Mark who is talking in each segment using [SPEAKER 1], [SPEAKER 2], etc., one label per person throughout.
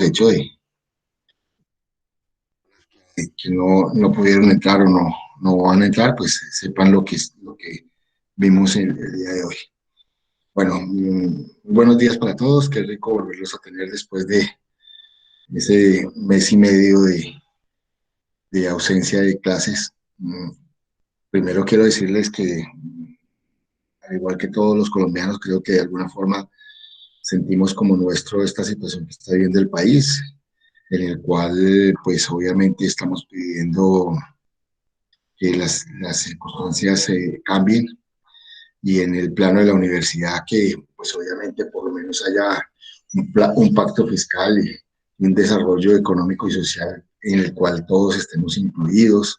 [SPEAKER 1] hecho de que no pudieron entrar o no van a entrar, pues sepan lo que vimos el día de hoy. Bueno, buenos días para todos, qué rico volverlos a tener después de ese mes y medio de ausencia de clases. Primero quiero decirles que, al igual que todos los colombianos, creo que de alguna forma sentimos como nuestro esta situación que está viviendo el país, en el cual, pues obviamente estamos pidiendo que las circunstancias cambien y en el plano de la universidad que, pues obviamente, por lo menos haya un pacto fiscal y un desarrollo económico y social en el cual todos estemos incluidos,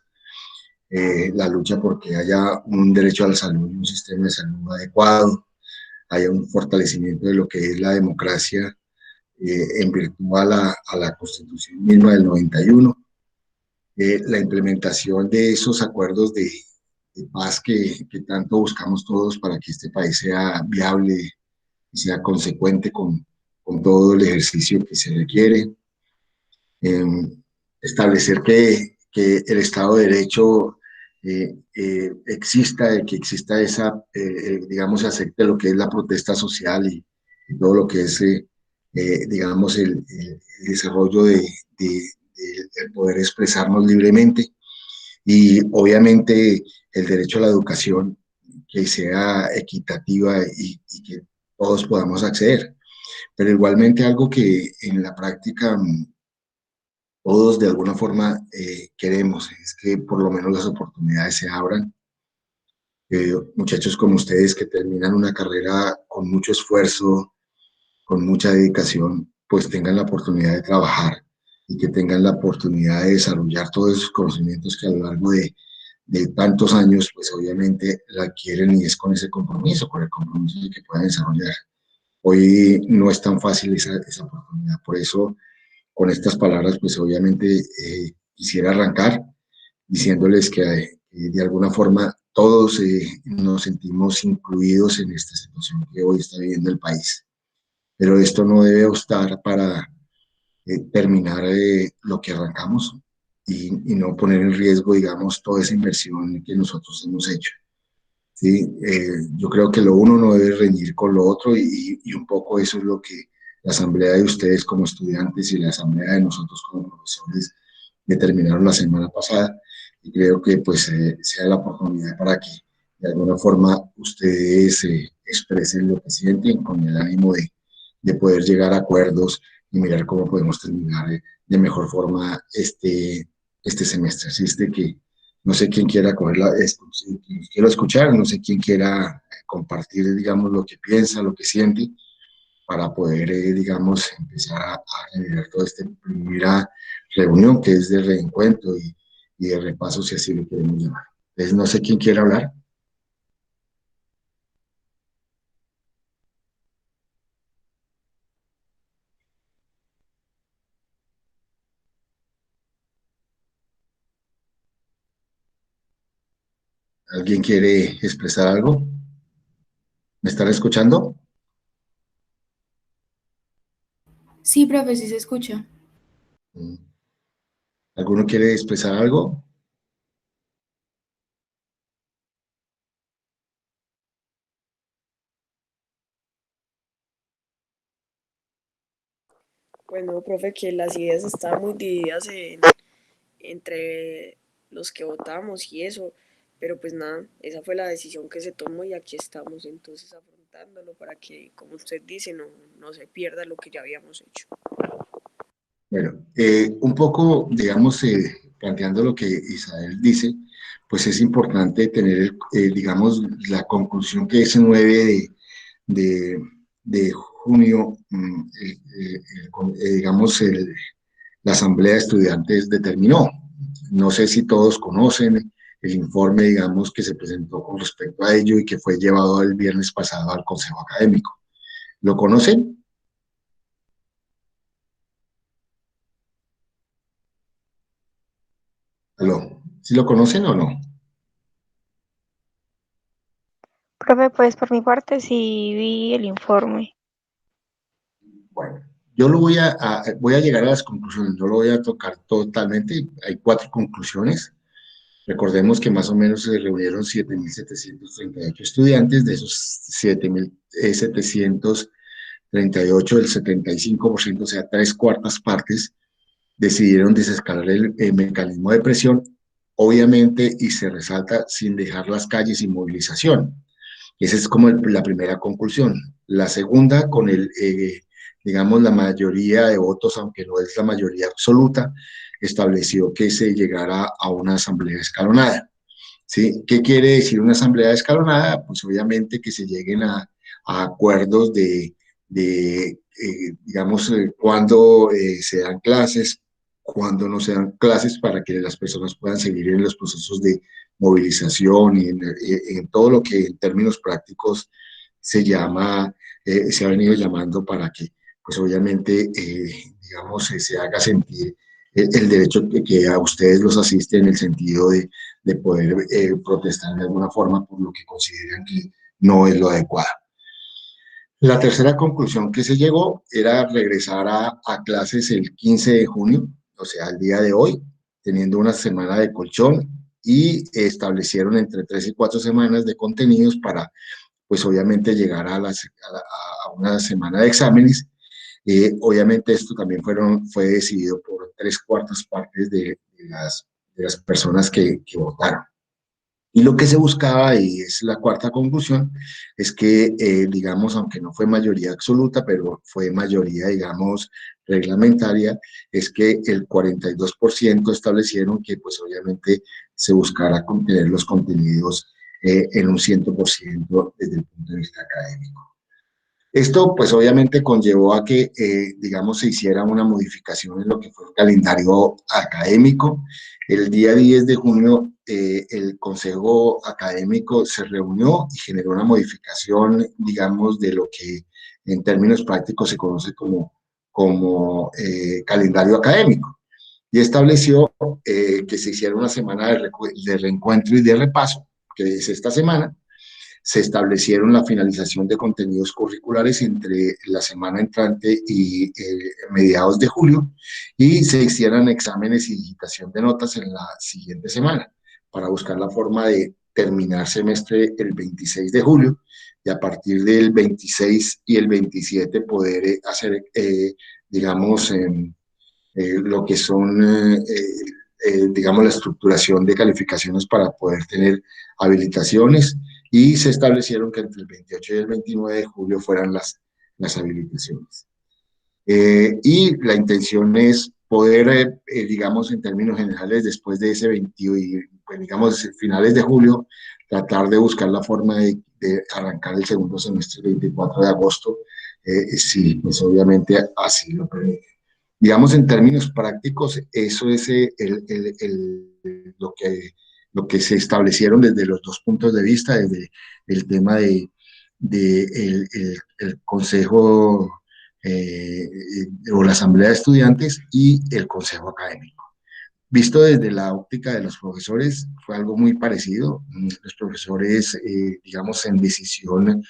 [SPEAKER 1] la lucha porque haya un derecho a la salud y un sistema de salud adecuado, haya un fortalecimiento de lo que es la democracia en virtud a la Constitución misma del 91, la implementación de esos acuerdos de paz que tanto buscamos todos para que este país sea viable y sea consecuente con todo el ejercicio que se requiere, eh, establecer que el Estado de Derecho exista, que exista esa, digamos, acepte lo que es la protesta social y todo lo que es, digamos, el desarrollo de poder expresarnos libremente y obviamente el derecho a la educación que sea equitativa y que todos podamos acceder. Pero igualmente algo que en la práctica todos de alguna forma queremos es que por lo menos las oportunidades se abran. Muchachos como ustedes que terminan una carrera con mucho esfuerzo, con mucha dedicación, pues tengan la oportunidad de trabajar y que tengan la oportunidad de desarrollar todos esos conocimientos que a lo largo de tantos años, pues obviamente la adquieren y es con ese compromiso, con el compromiso de que puedan desarrollar. Hoy no es tan fácil esa oportunidad, por eso con estas palabras, pues obviamente quisiera arrancar diciéndoles que de alguna forma todos nos sentimos incluidos en esta situación que hoy está viviendo el país. Pero esto no debe obstar para terminar lo que arrancamos y no poner en riesgo, digamos, toda esa inversión que nosotros hemos hecho. ¿Sí? Yo creo que lo uno no debe reñir con lo otro y un poco eso es lo que la asamblea de ustedes como estudiantes y la asamblea de nosotros como profesores determinaron la semana pasada y creo que pues sea la oportunidad para que de alguna forma ustedes expresen lo que sienten con el ánimo de poder llegar a acuerdos y mirar cómo podemos terminar de mejor forma este semestre. Así es de que no sé quién quiera cogerla, quiero escuchar, no sé quién quiera compartir, digamos, lo que piensa, lo que siente, para poder, digamos, empezar a generar toda esta primera reunión que es de reencuentro y de repaso, si así lo queremos llamar. Entonces, no sé quién quiere hablar. ¿Alguien quiere expresar algo? ¿Me están escuchando?
[SPEAKER 2] Sí, profe, sí se escucha.
[SPEAKER 1] Mm. ¿Alguno quiere expresar algo?
[SPEAKER 3] Bueno, profe, que las ideas están muy divididas entre los que votamos y eso, pero pues nada, esa fue la decisión que se tomó y aquí estamos entonces afrontándolo para que, como usted dice, no se pierda lo que ya habíamos hecho.
[SPEAKER 1] Bueno, un poco, digamos, planteando lo que Isabel dice, pues es importante tener, digamos, la conclusión que ese 9 de, de junio, digamos, la Asamblea de Estudiantes determinó. No sé si todos conocen el informe, digamos, que se presentó con respecto a ello y que fue llevado el viernes pasado al Consejo Académico. ¿Lo conocen? ¿Aló? ¿Sí lo conocen o no?
[SPEAKER 4] Profe, pues por mi parte sí vi el informe.
[SPEAKER 1] Bueno, Yo voy a llegar a las conclusiones, no lo voy a tocar totalmente, hay 4 conclusiones. Recordemos que más o menos se reunieron 7.738 estudiantes, de esos 7.738, el 75%, o sea, 3/4 partes, decidieron desescalar el mecanismo de presión, obviamente, y se resalta sin dejar las calles sin movilización. Esa es como la primera conclusión. La segunda, con digamos, la mayoría de votos, aunque no es la mayoría absoluta, estableció que se llegara a una asamblea escalonada. ¿Sí? ¿Qué quiere decir una asamblea escalonada? Pues obviamente que se lleguen a acuerdos digamos, cuándo se dan clases, cuándo no se dan clases, para que las personas puedan seguir en los procesos de movilización y en todo lo que en términos prácticos se llama, se ha venido llamando, para que, pues obviamente, digamos, se haga sentir el derecho que a ustedes los asiste, en el sentido de poder protestar de alguna forma por lo que consideran que no es lo adecuado. La tercera conclusión que se llegó era regresar a clases el 15 de junio, o sea, al día de hoy, teniendo una semana de colchón, y establecieron entre 3 y 4 semanas de contenidos para, pues obviamente, llegar a una semana de exámenes. Obviamente esto también fue decidido por 3/4 partes de las personas que votaron. Y lo que se buscaba, y es la cuarta conclusión, es que, digamos, aunque no fue mayoría absoluta, pero fue mayoría, digamos, reglamentaria, es que el 42% establecieron que, pues obviamente, se buscara contener los contenidos en un 100% desde el punto de vista académico. Esto, pues obviamente, conllevó a que, digamos, se hiciera una modificación en lo que fue el calendario académico. El día 10 de junio, el Consejo Académico se reunió y generó una modificación, digamos, de lo que en términos prácticos se conoce como calendario académico. Y estableció que se hiciera una semana de reencuentro y de repaso, que es esta semana. Se establecieron la finalización de contenidos curriculares entre la semana entrante y mediados de julio, y se hicieran exámenes y digitación de notas en la siguiente semana, para buscar la forma de terminar semestre el 26 de julio, y a partir del 26 y el 27 poder hacer, digamos, lo que son, digamos, la estructuración de calificaciones para poder tener habilitaciones, y se establecieron que entre el 28 y el 29 de julio fueran las habilitaciones. Y la intención es poder, digamos, en términos generales, después de ese 20 y, pues, digamos, finales de julio, tratar de buscar la forma de arrancar el segundo semestre el 24 de agosto, si, pues obviamente así lo permite. Digamos, en términos prácticos, eso es lo que se establecieron desde los dos puntos de vista, desde el tema el consejo, o la asamblea de estudiantes, y el consejo académico. Visto desde la óptica de los profesores, fue algo muy parecido. Los profesores, digamos, en decisión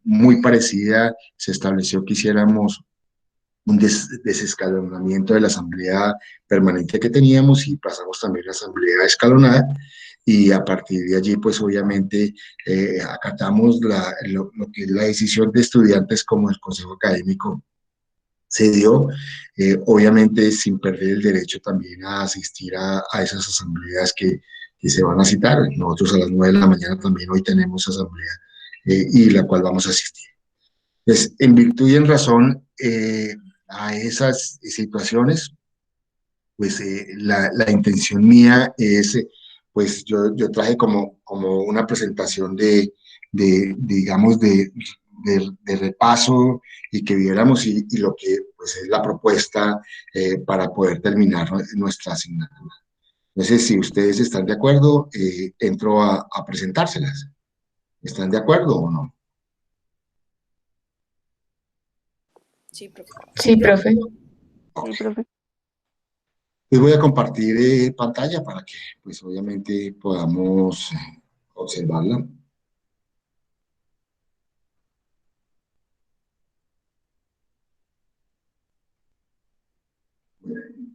[SPEAKER 1] muy parecida, se estableció que hiciéramos un desescalonamiento de la asamblea permanente que teníamos, y pasamos también a la asamblea escalonada, y a partir de allí, pues obviamente, acatamos lo que es la decisión de estudiantes, como el consejo académico se dio, obviamente sin perder el derecho también a asistir a esas asambleas que se van a citar. Nosotros a las 9 de la mañana también hoy tenemos asamblea, y la cual vamos a asistir. Pues, en virtud y en razón a esas situaciones, pues la intención mía es, pues yo traje como una presentación digamos, de repaso, y que viéramos, y lo que, pues, es la propuesta para poder terminar nuestra asignatura. Entonces, si ustedes están de acuerdo, entro a presentárselas. ¿Están de acuerdo o no?
[SPEAKER 3] Sí, profe.
[SPEAKER 2] Sí, profe.
[SPEAKER 1] Ok.
[SPEAKER 4] Sí, profe.
[SPEAKER 1] Les voy a compartir pantalla para que, pues obviamente, podamos observarla.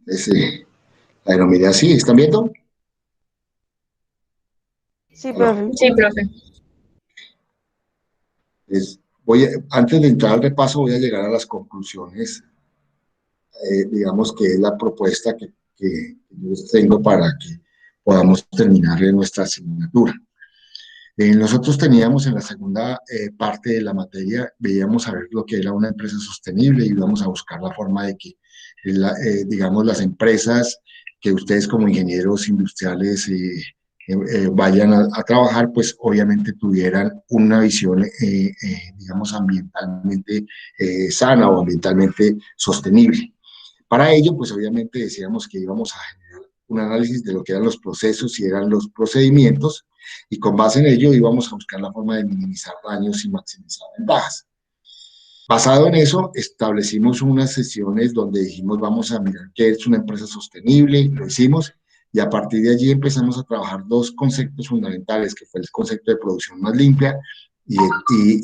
[SPEAKER 1] Es, la denominé así, ¿están viendo?
[SPEAKER 4] Sí,
[SPEAKER 1] Aló.
[SPEAKER 4] profe.
[SPEAKER 2] Sí, profe.
[SPEAKER 1] Antes de entrar al repaso, voy a llegar a las conclusiones, digamos que es la propuesta que yo tengo para que podamos terminar nuestra asignatura. Nosotros teníamos en la segunda parte de la materia, veíamos a ver lo que era una empresa sostenible y íbamos a buscar la forma de que, digamos, las empresas que ustedes como ingenieros industriales vayan a trabajar, pues obviamente tuvieran una visión, digamos, ambientalmente sana o ambientalmente sostenible. Para ello, pues obviamente decíamos que íbamos a generar un análisis de lo que eran los procesos y eran los procedimientos, y con base en ello íbamos a buscar la forma de minimizar daños y maximizar ventajas. Basado en eso, establecimos unas sesiones donde dijimos vamos a mirar qué es una empresa sostenible, lo hicimos, y a partir de allí empezamos a trabajar dos conceptos fundamentales, que fue el concepto de producción más limpia y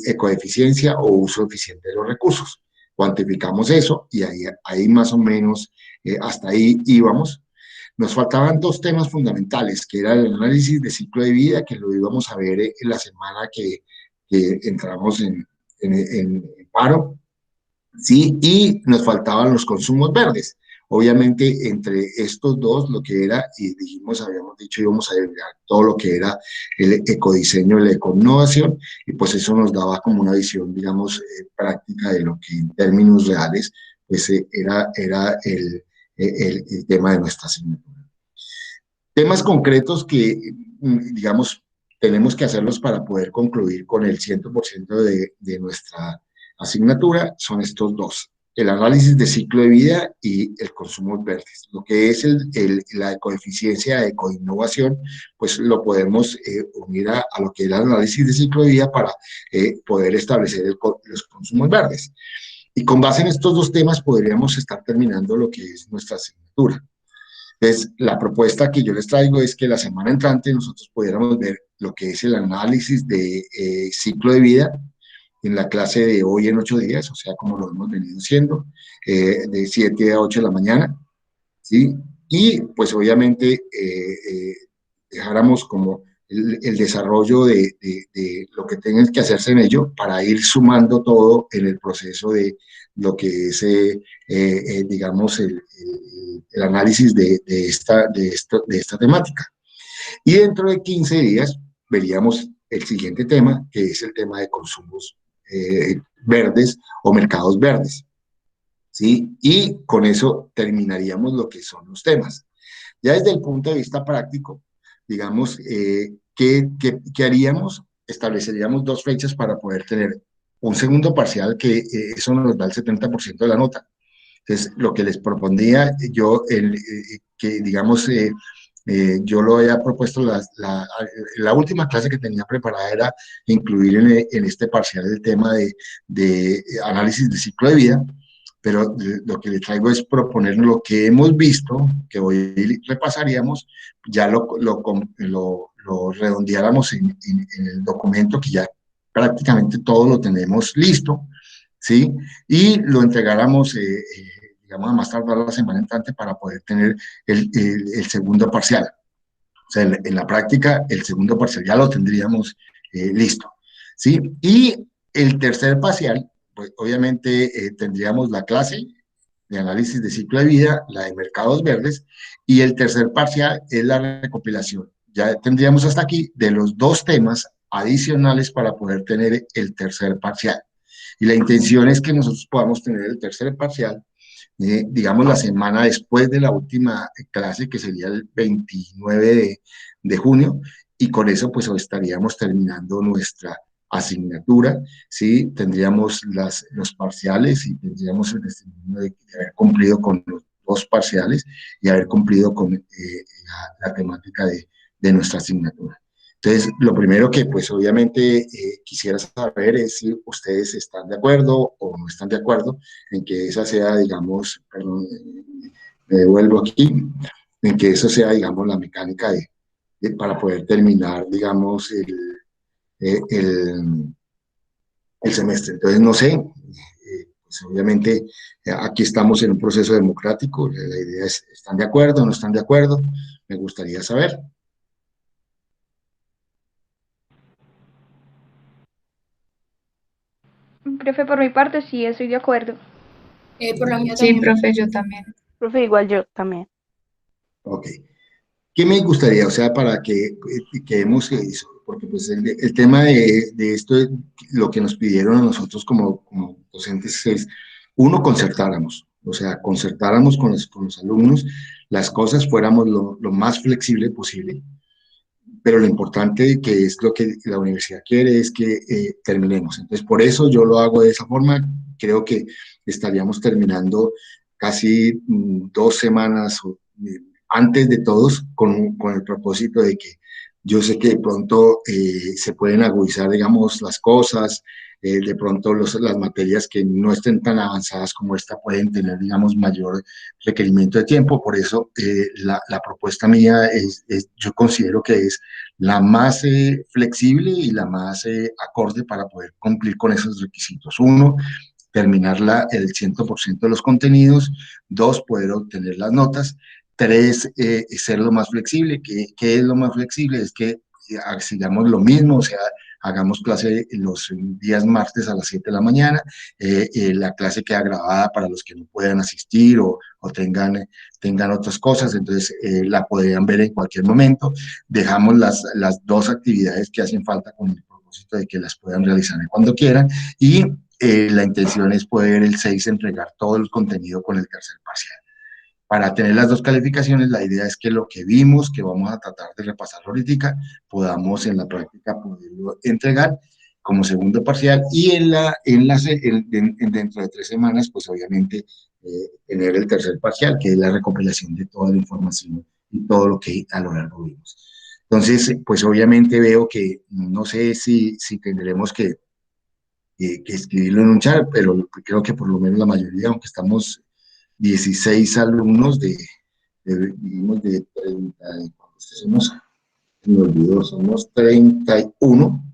[SPEAKER 1] ecoeficiencia o uso eficiente de los recursos. Cuantificamos eso y ahí más o menos hasta ahí íbamos. Nos faltaban dos temas fundamentales, que era el análisis de ciclo de vida, que lo íbamos a ver en la semana que entramos en paro, ¿sí? Y nos faltaban los consumos verdes. Obviamente, entre estos dos, lo que era, y dijimos, habíamos dicho, íbamos a agregar todo lo que era el ecodiseño, la ecoinnovación, y pues eso nos daba como una visión, digamos, práctica de lo que en términos reales, pues era el tema de nuestra asignatura. Temas concretos que, digamos, tenemos que hacerlos para poder concluir con el 100% de nuestra asignatura son estos dos: el análisis de ciclo de vida y el consumo verdes. Lo que es la ecoeficiencia de ecoinnovación, pues lo podemos unir a lo que es el análisis de ciclo de vida para poder establecer los consumos verdes. Y con base en estos dos temas podríamos estar terminando lo que es nuestra asignatura. Entonces, la propuesta que yo les traigo es que la semana entrante nosotros pudiéramos ver lo que es el análisis de ciclo de vida en la clase de hoy en 8 días, o sea, como lo hemos venido haciendo, de 7 a 8 de la mañana, ¿sí? Y pues obviamente dejáramos como el desarrollo de lo que tengan que hacerse en ello para ir sumando todo en el proceso de lo que es, digamos, el análisis de esta temática. Y dentro de 15 días veríamos el siguiente tema, que es el tema de consumos verdes o mercados verdes. ¿Sí? Y con eso terminaríamos lo que son los temas. Ya desde el punto de vista práctico, digamos, ¿qué haríamos? Estableceríamos dos fechas para poder tener un segundo parcial, que eso nos da el 70% de la nota. Entonces, lo que les propondría yo, que digamos, yo lo había propuesto, la última clase que tenía preparada era incluir en este parcial el tema de análisis de ciclo de vida, pero lo que le traigo es proponer lo que hemos visto, que hoy repasaríamos, ya lo redondeáramos en el documento, que ya prácticamente todo lo tenemos listo, ¿sí? Y lo entregáramos, digamos, a más tardar la semana entrante para poder tener el segundo parcial. O sea, en la práctica, el segundo parcial ya lo tendríamos listo, ¿sí? Y el tercer parcial, pues obviamente tendríamos la clase de análisis de ciclo de vida, la de mercados verdes, y el tercer parcial es la recopilación. Ya tendríamos hasta aquí de los dos temas adicionales para poder tener el tercer parcial. Y la intención es que nosotros podamos tener el tercer parcial, digamos, la semana después de la última clase, que sería el 29 de junio, y con eso pues estaríamos terminando nuestra asignatura, ¿sí? Tendríamos los parciales y tendríamos el testimonio de haber cumplido con los dos parciales y haber cumplido con la temática de nuestra asignatura. Entonces, lo primero que pues obviamente quisiera saber es si ustedes están de acuerdo o no están de acuerdo en que esa sea, digamos, perdón, me devuelvo aquí, en que eso sea, digamos, la mecánica para poder terminar, digamos, el semestre. Entonces, no sé, pues obviamente aquí estamos en un proceso democrático, la idea es, ¿están de acuerdo o no están de acuerdo? Me gustaría saber.
[SPEAKER 4] Profe, por mi parte sí estoy de acuerdo.
[SPEAKER 2] Por la mía
[SPEAKER 5] Sí,
[SPEAKER 2] también.
[SPEAKER 5] profe, yo también.
[SPEAKER 6] Profe, igual yo también.
[SPEAKER 1] Ok. ¿Qué me gustaría? O sea, para que hemos, porque pues el tema de esto, lo que nos pidieron a nosotros como docentes es, uno, concertáramos, o sea, concertáramos con los alumnos, las cosas fuéramos lo más flexible posible, pero lo importante que es lo que la universidad quiere es que terminemos. Entonces, por eso yo lo hago de esa forma. Creo que estaríamos terminando casi 2 semanas antes de todos con el propósito de que yo sé que de pronto se pueden agudizar, digamos, las cosas, de pronto las materias que no estén tan avanzadas como esta pueden tener, digamos, mayor requerimiento de tiempo. Por eso la propuesta mía yo considero que es la más flexible y la más acorde para poder cumplir con esos requisitos. Uno, terminar el 100% de los contenidos. Dos, poder obtener las notas. Tres, ser lo más flexible. ¿Qué es lo más flexible? Es que sigamos lo mismo, o sea, hagamos clase los días martes a las 7 de la mañana, la clase queda grabada para los que no puedan asistir o tengan otras cosas, entonces la podrían ver en cualquier momento. Dejamos las dos actividades que hacen falta con el propósito de que las puedan realizar cuando quieran y la intención es poder el 6 entregar todo el contenido con el tercer parcial. Para tener las dos calificaciones, la idea es que lo que vimos, que vamos a tratar de repasar ahorita, podamos en la práctica poderlo entregar como segundo parcial y dentro de 3 semanas, pues obviamente tener el tercer parcial, que es la recopilación de toda la información y todo lo que a lo largo vimos. Entonces, pues obviamente veo que no sé si tendremos que escribirlo en un chat, pero creo que por lo menos la mayoría, aunque estamos 16 alumnos digamos, de 30, ¿cuántos somos? Me olvidó, somos 31,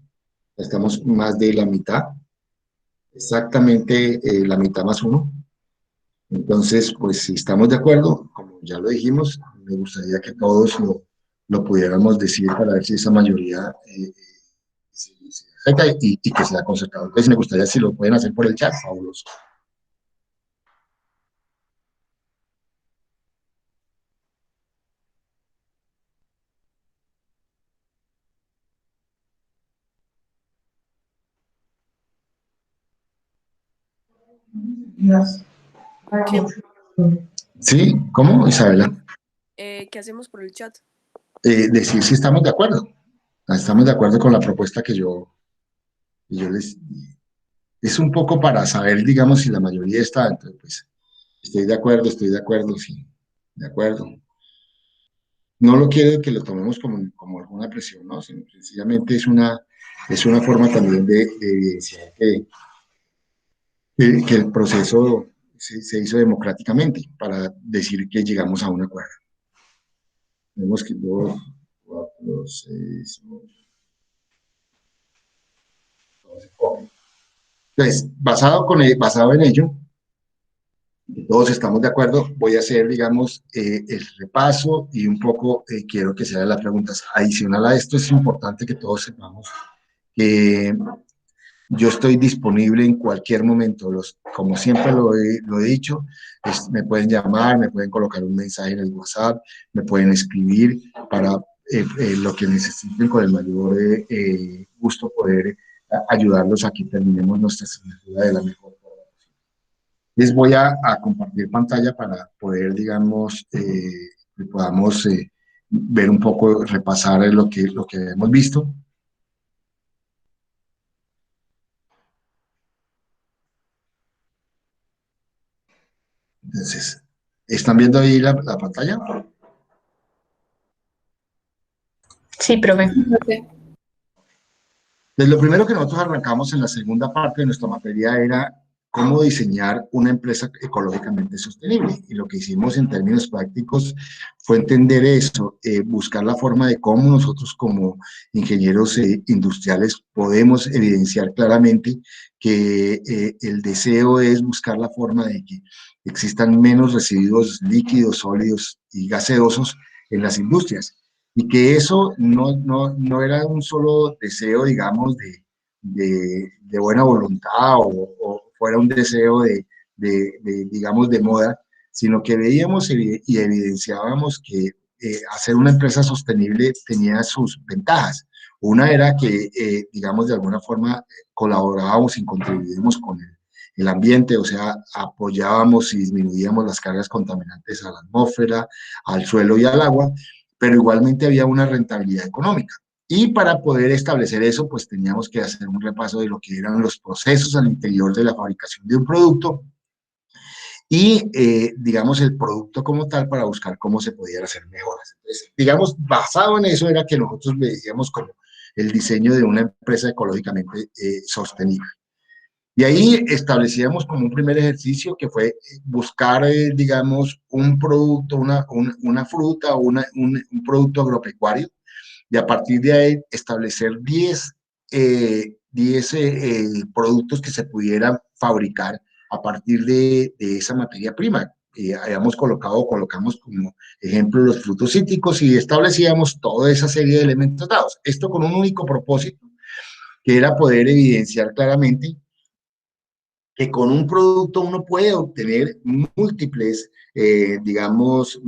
[SPEAKER 1] estamos más de la mitad, exactamente la mitad más uno. Entonces, pues si estamos de acuerdo, como ya lo dijimos, me gustaría que todos lo pudiéramos decir para ver si esa mayoría se acepta y que sea concertado. Entonces, me gustaría si lo pueden hacer por el chat, fabuloso.
[SPEAKER 3] ¿Qué,
[SPEAKER 1] ¿Sí? ¿Cómo, Isabela?
[SPEAKER 3] ¿Qué hacemos por el chat?
[SPEAKER 1] Decir si estamos de acuerdo. Estamos de acuerdo con la propuesta que yo les di. Es un poco para saber, digamos, si la mayoría está. Entonces, pues, estoy de acuerdo, sí, de acuerdo. No lo quiero que lo tomemos como alguna presión, ¿no? Sino sencillamente es una forma también de evidenciar que el proceso se hizo democráticamente para decir que llegamos a un acuerdo. Vemos que 2, 4, 6, 8, 12, ok. Entonces, basado en ello, todos estamos de acuerdo, voy a hacer, digamos, el repaso y un poco quiero que se hagan las preguntas. Adicional a esto, es importante que todos sepamos que yo estoy disponible en cualquier momento, como siempre lo he dicho, me pueden llamar, me pueden colocar un mensaje en el WhatsApp, me pueden escribir para lo que necesiten con el mayor gusto poder ayudarlos a que terminemos nuestra asignatura de la mejor forma. Les voy a compartir pantalla para poder, digamos, que podamos ver un poco, repasar lo que hemos visto. Entonces, ¿están viendo ahí la pantalla?
[SPEAKER 5] Sí, profe.
[SPEAKER 2] Profe.
[SPEAKER 1] Pues lo primero que nosotros arrancamos en la segunda parte de nuestra materia era cómo diseñar una empresa ecológicamente sostenible. Y lo que hicimos en términos prácticos fue entender eso, buscar la forma de cómo nosotros como ingenieros industriales podemos evidenciar claramente que el deseo es buscar la forma de que existan menos residuos líquidos, sólidos y gaseosos en las industrias. Y que eso no era un solo deseo, digamos, de buena voluntad o fuera un deseo digamos, de moda, sino que veíamos y evidenciábamos que hacer una empresa sostenible tenía sus ventajas. Una era que, digamos, de alguna forma colaborábamos y contribuíamos con el ambiente, o sea, apoyábamos y disminuíamos las cargas contaminantes a la atmósfera, al suelo y al agua, pero igualmente había una rentabilidad económica. Y para poder establecer eso, pues teníamos que hacer un repaso de lo que eran los procesos al interior de la fabricación de un producto y, digamos, el producto como tal para buscar cómo se podían hacer mejoras. Entonces, digamos, basado en eso era que nosotros veíamos como el diseño de una empresa ecológicamente sostenible. Y ahí establecíamos como un primer ejercicio que fue buscar, digamos, un producto, una fruta o un producto agropecuario, y a partir de ahí establecer 10 productos que se pudieran fabricar a partir de esa materia prima. Colocamos como ejemplo los frutos cítricos y establecíamos toda esa serie de elementos dados. Esto con un único propósito, que era poder evidenciar claramente que con un producto uno puede obtener múltiples, digamos,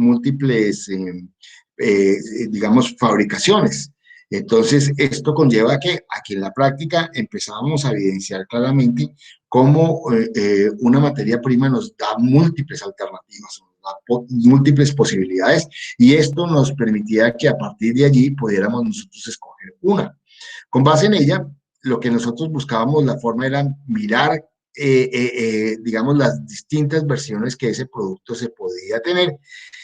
[SPEAKER 1] fabricaciones. Entonces, esto conlleva a que en la práctica empezábamos a evidenciar claramente cómo una materia prima nos da múltiples alternativas, nos da múltiples posibilidades, y esto nos permitía que a partir de allí pudiéramos nosotros escoger una. Con base en ella, lo que nosotros buscábamos, la forma era mirar digamos, las distintas versiones que ese producto se podía tener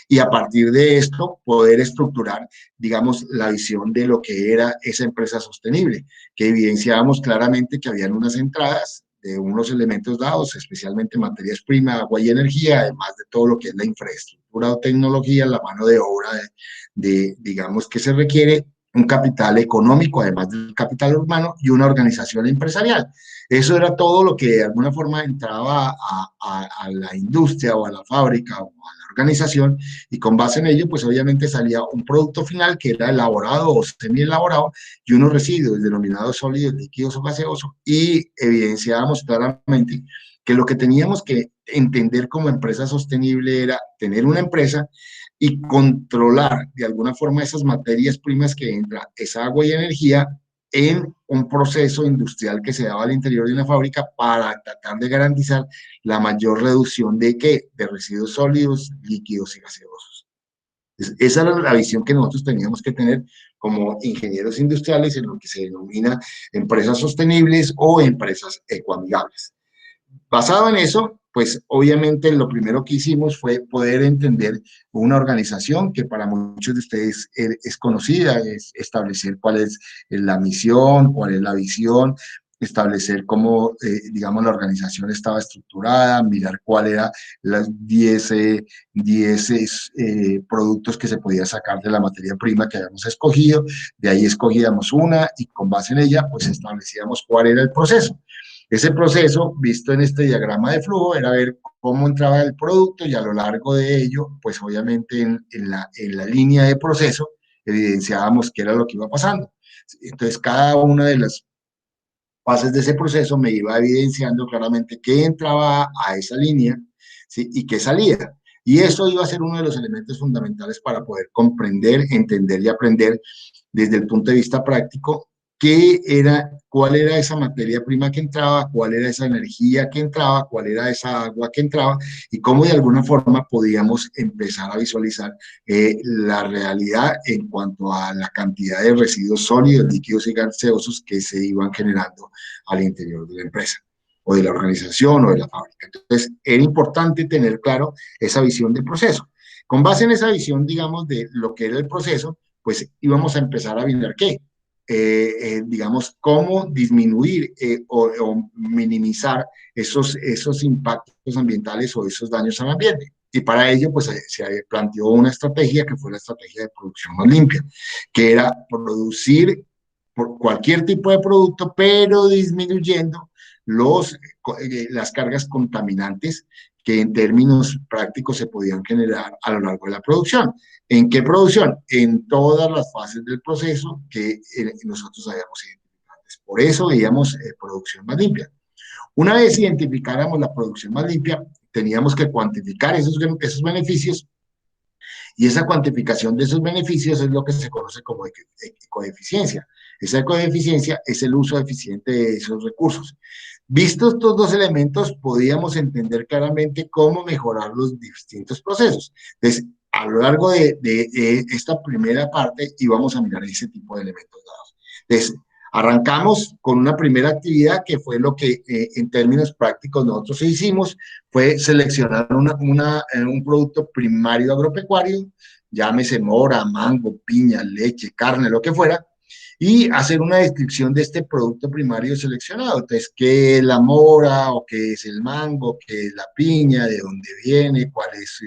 [SPEAKER 1] y a partir de esto poder estructurar, digamos, la visión de lo que era esa empresa sostenible, que evidenciábamos claramente que habían unas entradas de unos elementos dados, especialmente materias primas, agua y energía, además de todo lo que es la infraestructura o tecnología, la mano de obra digamos, que se requiere, un capital económico, además del capital humano, y una organización empresarial. Eso era todo lo que de alguna forma entraba a la industria o a la fábrica o a la organización, y con base en ello, pues obviamente salía un producto final que era elaborado o semi-elaborado y unos residuos denominados sólidos, líquidos o gaseosos, y evidenciábamos claramente que lo que teníamos que entender como empresa sostenible era tener una empresa y controlar de alguna forma esas materias primas que entra, esa agua y energía, en un proceso industrial que se daba al interior de una fábrica para tratar de garantizar la mayor reducción de ¿qué? De residuos sólidos, líquidos y gaseosos. Esa era la visión que nosotros teníamos que tener como ingenieros industriales en lo que se denomina empresas sostenibles o empresas ecoamigables. Basado en eso, pues obviamente lo primero que hicimos fue poder entender una organización que para muchos de ustedes es conocida, es establecer cuál es la misión, cuál es la visión, establecer cómo, digamos, la organización estaba estructurada, mirar cuál era los 10 productos que se podía sacar de la materia prima que habíamos escogido, de ahí escogíamos una y con base en ella, pues establecíamos cuál era el proceso. Ese proceso, visto en este diagrama de flujo, era ver cómo entraba el producto y a lo largo de ello, pues obviamente en la línea de proceso, evidenciábamos qué era lo que iba pasando. Entonces, cada una de las fases de ese proceso me iba evidenciando claramente qué entraba a esa línea, ¿sí? Y qué salía. Y eso iba a ser uno de los elementos fundamentales para poder comprender, entender y aprender desde el punto de vista práctico cuál era esa materia prima que entraba, cuál era esa energía que entraba, cuál era esa agua que entraba y cómo de alguna forma podíamos empezar a visualizar la realidad en cuanto a la cantidad de residuos sólidos, líquidos y gaseosos que se iban generando al interior de la empresa o de la organización o de la fábrica. Entonces, era importante tener claro esa visión del proceso. Con base en esa visión, digamos, de lo que era el proceso, pues íbamos a empezar a mirar qué. digamos, cómo disminuir o minimizar esos impactos ambientales o esos daños al ambiente. Y para ello, pues se planteó una estrategia que fue la estrategia de producción más limpia, que era producir por cualquier tipo de producto, pero disminuyendo las cargas contaminantes que en términos prácticos se podían generar a lo largo de la producción. ¿En qué producción? En todas las fases del proceso que nosotros habíamos identificado. Por eso veíamos producción más limpia. Una vez identificáramos la producción más limpia, teníamos que cuantificar esos beneficios, y esa cuantificación de esos beneficios es lo que se conoce como ecoeficiencia. Esa ecoeficiencia es el uso eficiente de esos recursos. Vistos estos dos elementos, podíamos entender claramente cómo mejorar los distintos procesos. Entonces, a lo largo de esta primera parte íbamos a mirar ese tipo de elementos dados. Entonces, arrancamos con una primera actividad que fue lo que en términos prácticos nosotros hicimos, fue seleccionar un producto primario agropecuario, llámese mora, mango, piña, leche, carne, lo que fuera, y hacer una descripción de este producto primario seleccionado. Entonces, ¿qué es la mora o qué es el mango, qué es la piña, de dónde viene, cuál es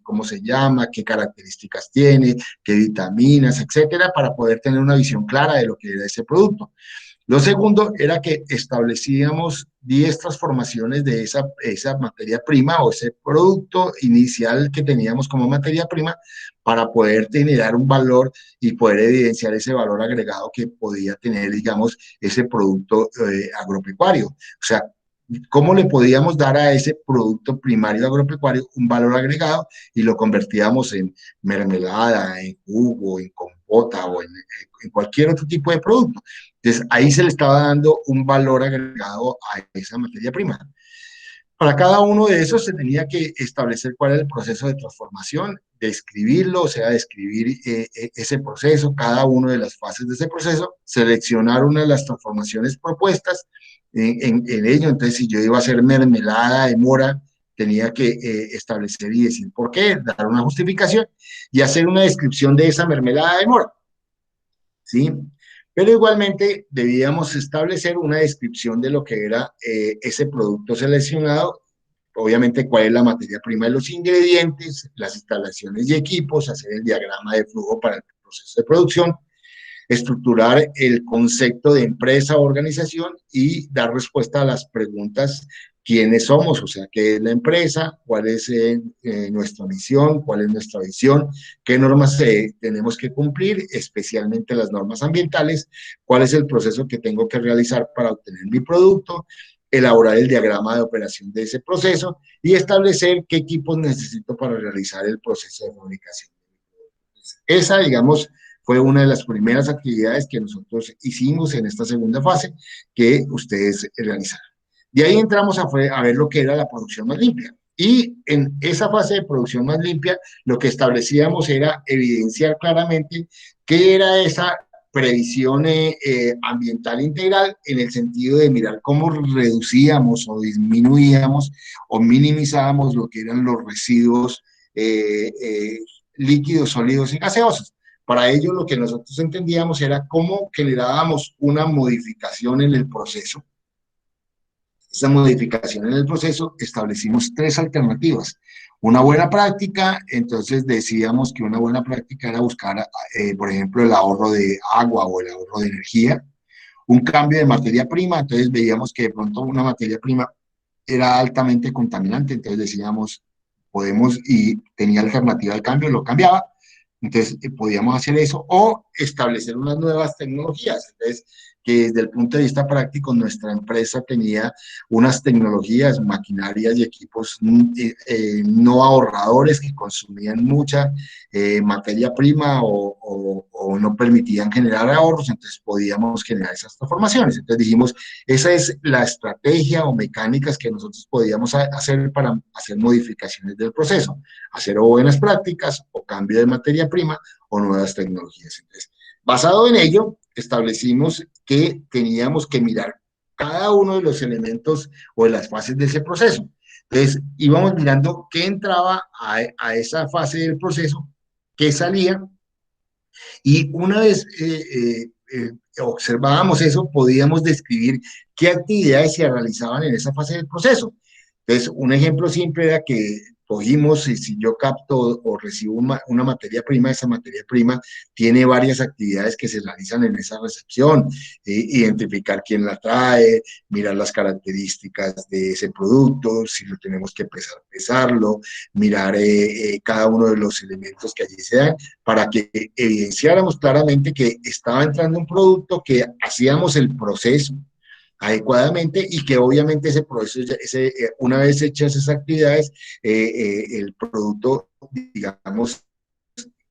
[SPEAKER 1] cómo se llama, qué características tiene, qué vitaminas, etcétera, para poder tener una visión clara de lo que era ese producto? Lo segundo era que establecíamos 10 transformaciones de esa materia prima o ese producto inicial que teníamos como materia prima para poder generar un valor y poder evidenciar ese valor agregado que podía tener, digamos, ese producto agropecuario. O sea, cómo le podíamos dar a ese producto primario agropecuario un valor agregado y lo convertíamos en mermelada, en jugo, en compota o en cualquier otro tipo de producto. Entonces, ahí se le estaba dando un valor agregado a esa materia prima. Para cada uno de esos se tenía que establecer cuál era el proceso de transformación, describirlo, o sea, describir ese proceso, cada una de las fases de ese proceso, seleccionar una de las transformaciones propuestas en ello. Entonces, si yo iba a hacer mermelada de mora, tenía que establecer y decir por qué, dar una justificación y hacer una descripción de esa mermelada de mora, ¿sí? Pero igualmente debíamos establecer una descripción de lo que era ese producto seleccionado, obviamente cuál es la materia prima de los ingredientes, las instalaciones y equipos, hacer el diagrama de flujo para el proceso de producción, estructurar el concepto de empresa o organización y dar respuesta a las preguntas: quiénes somos, o sea, qué es la empresa, cuál es nuestra misión, cuál es nuestra visión, qué normas tenemos que cumplir, especialmente las normas ambientales, cuál es el proceso que tengo que realizar para obtener mi producto, elaborar el diagrama de operación de ese proceso y establecer qué equipos necesito para realizar el proceso de fabricación. Esa, digamos, fue una de las primeras actividades que nosotros hicimos en esta segunda fase que ustedes realizaron. De ahí entramos a ver lo que era la producción más limpia. Y en esa fase de producción más limpia, lo que establecíamos era evidenciar claramente qué era esa previsión ambiental integral, en el sentido de mirar cómo reducíamos o disminuíamos o minimizábamos lo que eran los residuos líquidos, sólidos y gaseosos. Para ello, lo que nosotros entendíamos era cómo generábamos una modificación en el proceso. Esa modificación en el proceso, establecimos 3 alternativas. Una buena práctica, entonces decíamos que una buena práctica era buscar, por ejemplo, el ahorro de agua o el ahorro de energía. Un cambio de materia prima, entonces veíamos que de pronto una materia prima era altamente contaminante, entonces decíamos, podemos, y tenía alternativa al cambio, lo cambiaba. Entonces, podíamos hacer eso o establecer unas nuevas tecnologías. Entonces, que desde el punto de vista práctico, nuestra empresa tenía unas tecnologías, maquinarias y equipos no ahorradores que consumían mucha materia prima o no permitían generar ahorros, entonces podíamos generar esas transformaciones. Entonces dijimos, esa es la estrategia o mecánicas que nosotros podíamos hacer para hacer modificaciones del proceso, hacer o buenas prácticas o cambio de materia prima o nuevas tecnologías. Entonces, basado en ello, establecimos que teníamos que mirar cada uno de los elementos o de las fases de ese proceso. Entonces, íbamos mirando qué entraba a esa fase del proceso, qué salía, y una vez observábamos eso, podíamos describir qué actividades se realizaban en esa fase del proceso. Entonces, un ejemplo siempre era que cogimos, y si yo capto o recibo una materia prima, esa materia prima tiene varias actividades que se realizan en esa recepción, identificar quién la trae, mirar las características de ese producto, si lo tenemos que pesar, pesarlo, mirar cada uno de los elementos que allí se dan, para que evidenciáramos claramente que estaba entrando un producto, que hacíamos el proceso adecuadamente y que obviamente ese proceso, una vez hechas esas actividades, el producto, digamos,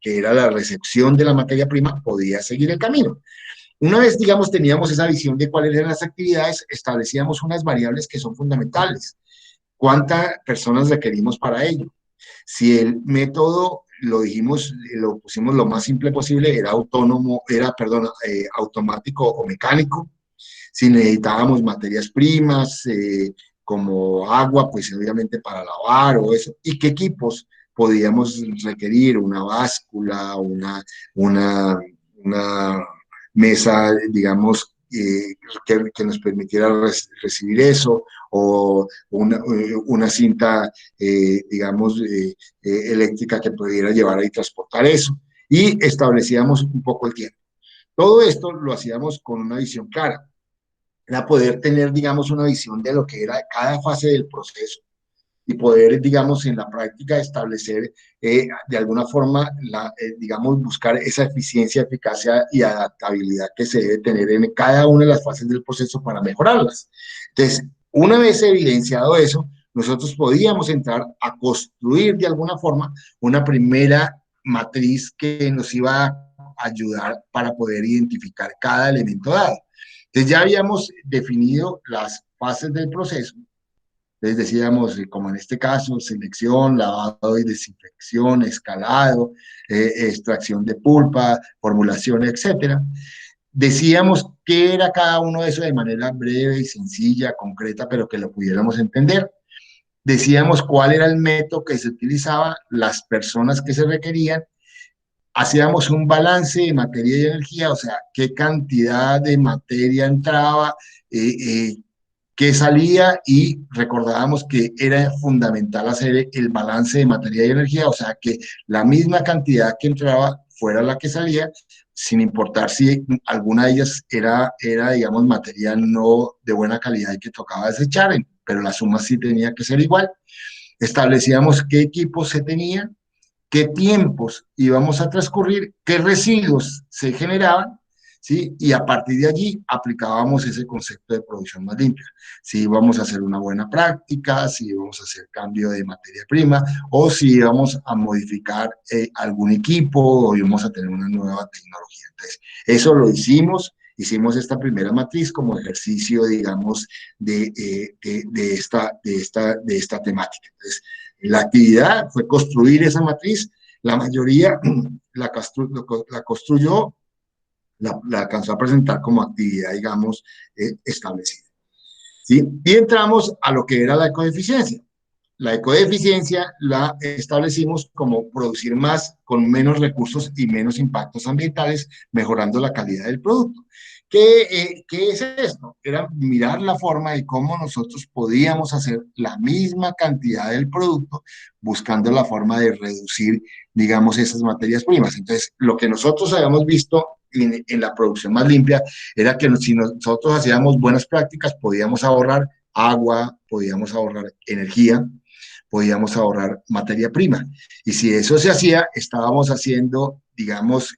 [SPEAKER 1] que era la recepción de la materia prima, podía seguir el camino. Una vez, digamos, teníamos esa visión de cuáles eran las actividades, establecíamos unas variables que son fundamentales. ¿Cuántas personas requerimos para ello? Si el método, lo dijimos, lo pusimos lo más simple posible, era automático o mecánico. Si necesitábamos materias primas, como agua, pues obviamente para lavar o eso, y qué equipos podíamos requerir, una báscula, una, una mesa, digamos, que nos permitiera recibir eso, o una cinta, digamos, eléctrica que pudiera llevar y transportar eso, y establecíamos un poco el tiempo. Todo esto lo hacíamos con una visión clara, era poder tener, digamos, una visión de lo que era cada fase del proceso y poder, digamos, en la práctica establecer de alguna forma, digamos, buscar esa eficiencia, eficacia y adaptabilidad que se debe tener en cada una de las fases del proceso para mejorarlas. Entonces, una vez evidenciado eso, nosotros podíamos entrar a construir de alguna forma una primera matriz que nos iba a ayudar para poder identificar cada elemento dado. Entonces ya habíamos definido las fases del proceso. Entonces decíamos, como en este caso, selección, lavado y desinfección, escalado, extracción de pulpa, formulación, etcétera. Decíamos qué era cada uno de eso de manera breve y sencilla, concreta, pero que lo pudiéramos entender. Decíamos cuál era el método que se utilizaba, las personas que se requerían. Hacíamos un balance de materia y energía, o sea, qué cantidad de materia entraba, qué salía, y recordábamos que era fundamental hacer el balance de materia y energía, o sea, que la misma cantidad que entraba fuera la que salía, sin importar si alguna de ellas era, digamos, material no de buena calidad y que tocaba desechar, pero la suma sí tenía que ser igual. Establecíamos qué equipos se tenían, qué tiempos íbamos a transcurrir, qué residuos se generaban, ¿sí? Y a partir de allí aplicábamos ese concepto de producción más limpia. Si íbamos a hacer una buena práctica, si íbamos a hacer cambio de materia prima, o si íbamos a modificar algún equipo, o íbamos a tener una nueva tecnología. Entonces, eso lo hicimos esta primera matriz como ejercicio, digamos, de esta temática. Entonces, la actividad fue construir esa matriz, la mayoría la construyó, la alcanzó a presentar como actividad, digamos, establecida. ¿Sí? Y entramos a lo que era la ecoeficiencia. La ecoeficiencia la establecimos como producir más con menos recursos y menos impactos ambientales, mejorando la calidad del producto. ¿Qué es esto? Era mirar la forma de cómo nosotros podíamos hacer la misma cantidad del producto, buscando la forma de reducir, digamos, esas materias primas. Entonces, lo que nosotros habíamos visto en la producción más limpia era que si nosotros hacíamos buenas prácticas, podíamos ahorrar agua, podíamos ahorrar energía, podíamos ahorrar materia prima. Y si eso se hacía, estábamos haciendo, digamos,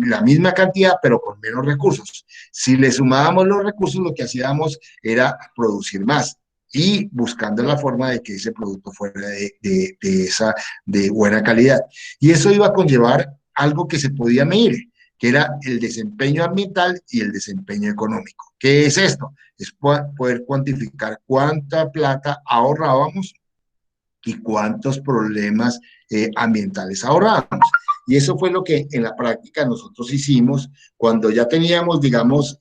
[SPEAKER 1] la misma cantidad, pero con menos recursos. Si le sumábamos los recursos, lo que hacíamos era producir más y buscando la forma de que ese producto fuera de buena calidad. Y eso iba a conllevar algo que se podía medir, que era el desempeño ambiental y el desempeño económico. ¿Qué es esto? Es poder cuantificar cuánta plata ahorrábamos y cuántos problemas ambientales ahorrábamos. Y eso fue lo que en la práctica nosotros hicimos cuando ya teníamos, digamos,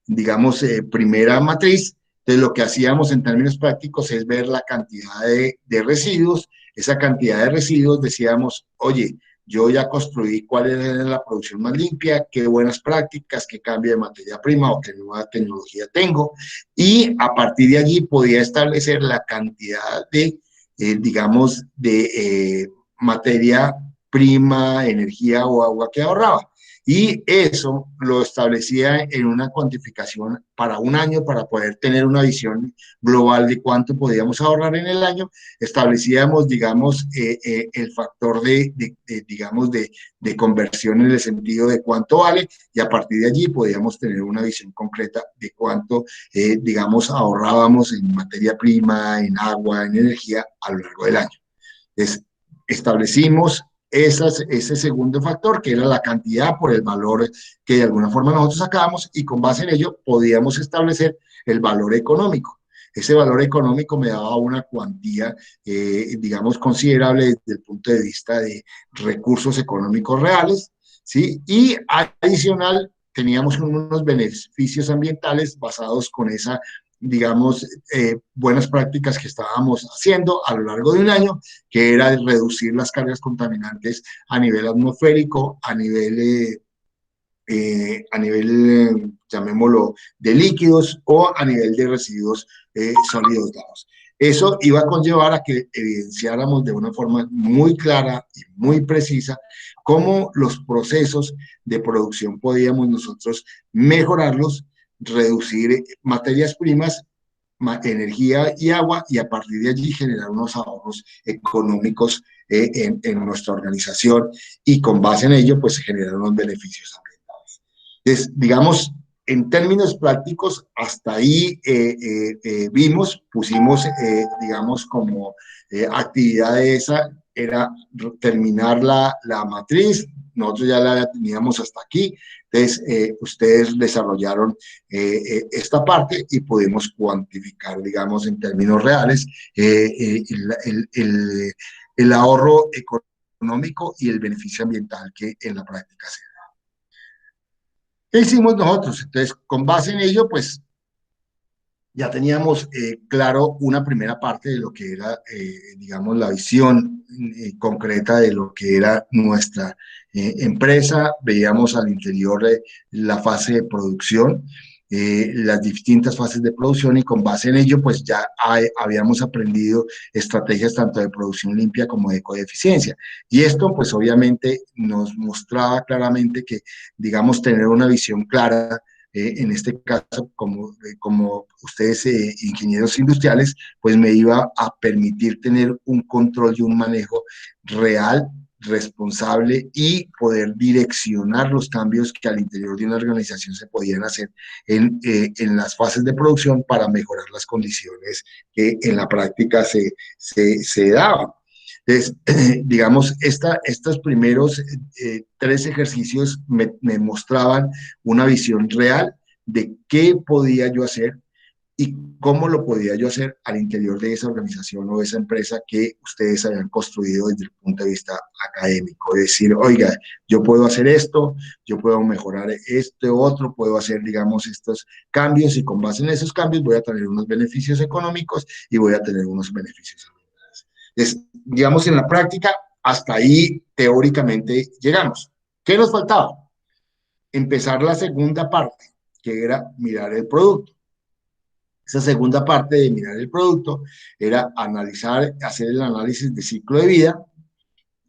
[SPEAKER 1] digamos, primera matriz. Entonces, lo que hacíamos en términos prácticos es ver la cantidad de residuos. Esa cantidad de residuos decíamos, oye, yo ya construí cuál es la producción más limpia, qué buenas prácticas, qué cambio de materia prima o qué nueva tecnología tengo, y a partir de allí podía establecer la cantidad de, digamos, de materia prima, energía o agua que ahorraba. Y eso lo establecía en una cuantificación para un año para poder tener una visión global de cuánto podíamos ahorrar en el año. Establecíamos, digamos, el factor digamos, de conversión en el sentido de cuánto vale, y a partir de allí podíamos tener una visión concreta de cuánto, digamos, ahorrábamos en materia prima, en agua, en energía a lo largo del año. Entonces, establecimos ese segundo factor, que era la cantidad por el valor que de alguna forma nosotros sacábamos, y con base en ello podíamos establecer el valor económico. Ese valor económico me daba una cuantía, digamos, considerable desde el punto de vista de recursos económicos reales, ¿sí? Y adicional, teníamos unos beneficios ambientales basados con esa, digamos, buenas prácticas que estábamos haciendo a lo largo de un año, que era reducir las cargas contaminantes a nivel atmosférico, a nivel llamémoslo, de líquidos, o a nivel de residuos sólidos dados. Eso iba a conllevar a que evidenciáramos de una forma muy clara y muy precisa cómo los procesos de producción podíamos nosotros mejorarlos, reducir materias primas, energía y agua, y a partir de allí generar unos ahorros económicos en nuestra organización, y con base en ello pues generar unos beneficios ambientales. Entonces, digamos, en términos prácticos, hasta ahí pusimos, digamos, como actividad de esa, era terminar la matriz. Nosotros ya la teníamos hasta aquí. Entonces, ustedes desarrollaron esta parte y pudimos cuantificar, digamos, en términos reales, el ahorro económico y el beneficio ambiental que en la práctica se da. ¿Qué hicimos nosotros? Entonces, con base en ello, pues ya teníamos claro una primera parte de lo que era, digamos, la visión concreta de lo que era nuestra empresa. Veíamos al interior la fase de producción, las distintas fases de producción, y con base en ello, pues ya habíamos aprendido estrategias tanto de producción limpia como de ecoeficiencia. Y esto, pues obviamente, nos mostraba claramente que, digamos, tener una visión clara, en este caso, como ustedes, ingenieros industriales, pues me iba a permitir tener un control y un manejo real, responsable, y poder direccionar los cambios que al interior de una organización se podían hacer en las fases de producción para mejorar las condiciones que en la práctica se daban. Entonces, digamos, estos primeros 3 ejercicios me mostraban una visión real de qué podía yo hacer y cómo lo podía yo hacer al interior de esa organización o esa empresa que ustedes habían construido desde el punto de vista académico. Es decir, oiga, yo puedo hacer esto, yo puedo mejorar este otro, puedo hacer, digamos, estos cambios, y con base en esos cambios voy a tener unos beneficios económicos y voy a tener unos beneficios ambientales. Entonces, digamos, en la práctica, hasta ahí teóricamente llegamos. ¿Qué nos faltaba? Empezar la segunda parte, que era mirar el producto. Esa segunda parte de mirar el producto era analizar, hacer el análisis de ciclo de vida,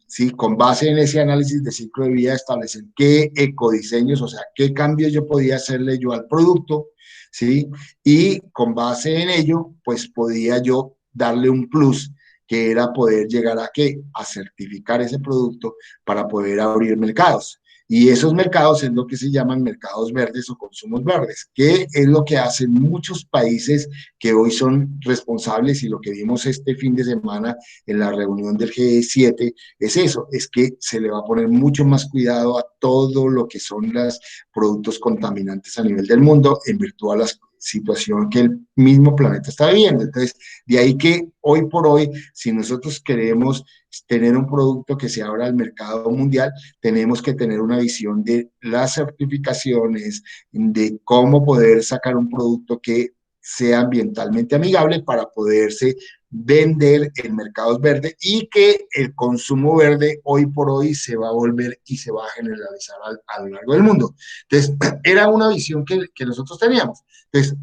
[SPEAKER 1] ¿sí? Con base en ese análisis de ciclo de vida, establecer qué ecodiseños, o sea, qué cambios yo podía hacerle yo al producto, ¿sí? Y con base en ello, pues podía yo darle un plus, que era poder llegar a ¿qué? A certificar ese producto para poder abrir mercados. Y esos mercados es lo que se llaman mercados verdes o consumos verdes, que es lo que hacen muchos países que hoy son responsables, y lo que vimos este fin de semana en la reunión del G7 es eso, es que se le va a poner mucho más cuidado a todo lo que son los productos contaminantes a nivel del mundo, en virtud a la situación que el mismo planeta está viviendo. Entonces, de ahí que hoy por hoy, si nosotros queremos tener un producto que se abra al mercado mundial, tenemos que tener una visión de las certificaciones, de cómo poder sacar un producto que sea ambientalmente amigable para poderse vender en mercados verdes y que el consumo verde hoy por hoy se va a volver y se va a generalizar a lo largo del mundo. Entonces, era una visión que nosotros teníamos. Entonces,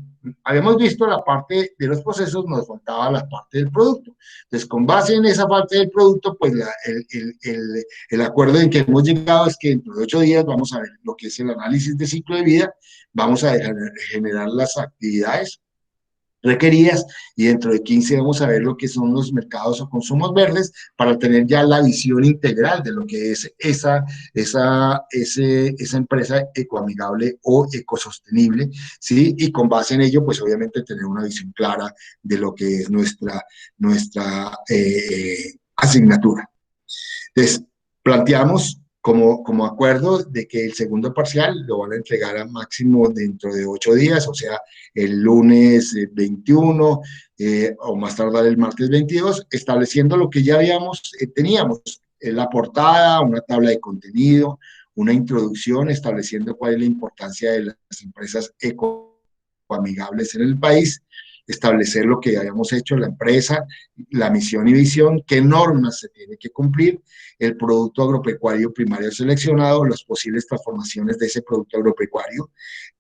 [SPEAKER 1] habíamos visto la parte de los procesos, nos faltaba la parte del producto. Entonces, con base en esa parte del producto, pues el acuerdo en que hemos llegado es que dentro de 8 días vamos a ver lo que es el análisis de ciclo de vida, vamos a generar las actividades requeridas y dentro de 15 vamos a ver lo que son los mercados o consumos verdes para tener ya la visión integral de lo que es esa empresa ecoamigable o ecosostenible, ¿sí? Y con base en ello, pues obviamente tener una visión clara de lo que es nuestra asignatura. Entonces, planteamos como acuerdo de que el segundo parcial lo van a entregar a máximo dentro de 8 días, o sea, el lunes 21 o más tardar el martes 22, estableciendo lo que ya teníamos, la portada, una tabla de contenido, una introducción estableciendo cuál es la importancia de las empresas ecoamigables en el país, establecer lo que habíamos hecho la empresa, la misión y visión, qué normas se tiene que cumplir, el producto agropecuario primario seleccionado, las posibles transformaciones de ese producto agropecuario,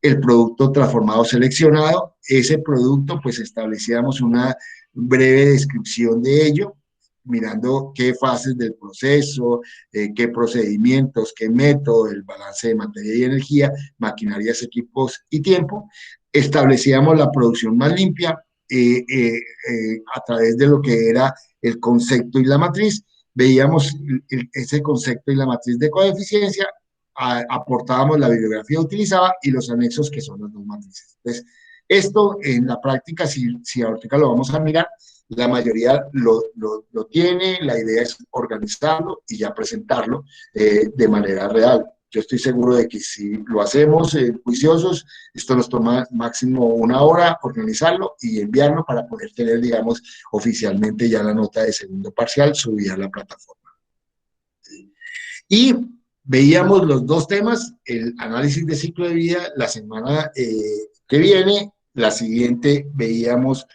[SPEAKER 1] el producto transformado seleccionado, ese producto pues establecíamos una breve descripción de ello, mirando qué fases del proceso, qué procedimientos, qué método, el balance de materia y energía, maquinarias, equipos y tiempo. Establecíamos la producción más limpia a través de lo que era el concepto y la matriz. Veíamos ese concepto y la matriz de coeficiencia, aportábamos la bibliografía utilizada y los anexos que son las dos matrices. Entonces, esto en la práctica, si ahorita lo vamos a mirar, la mayoría lo tiene, la idea es organizarlo y ya presentarlo de manera real. Yo estoy seguro de que si lo hacemos juiciosos, esto nos toma máximo 1 hora organizarlo y enviarlo para poder tener, digamos, oficialmente ya la nota de segundo parcial subida a la plataforma. Y veíamos los dos temas, el análisis de ciclo de vida, la semana que viene, la siguiente veíamos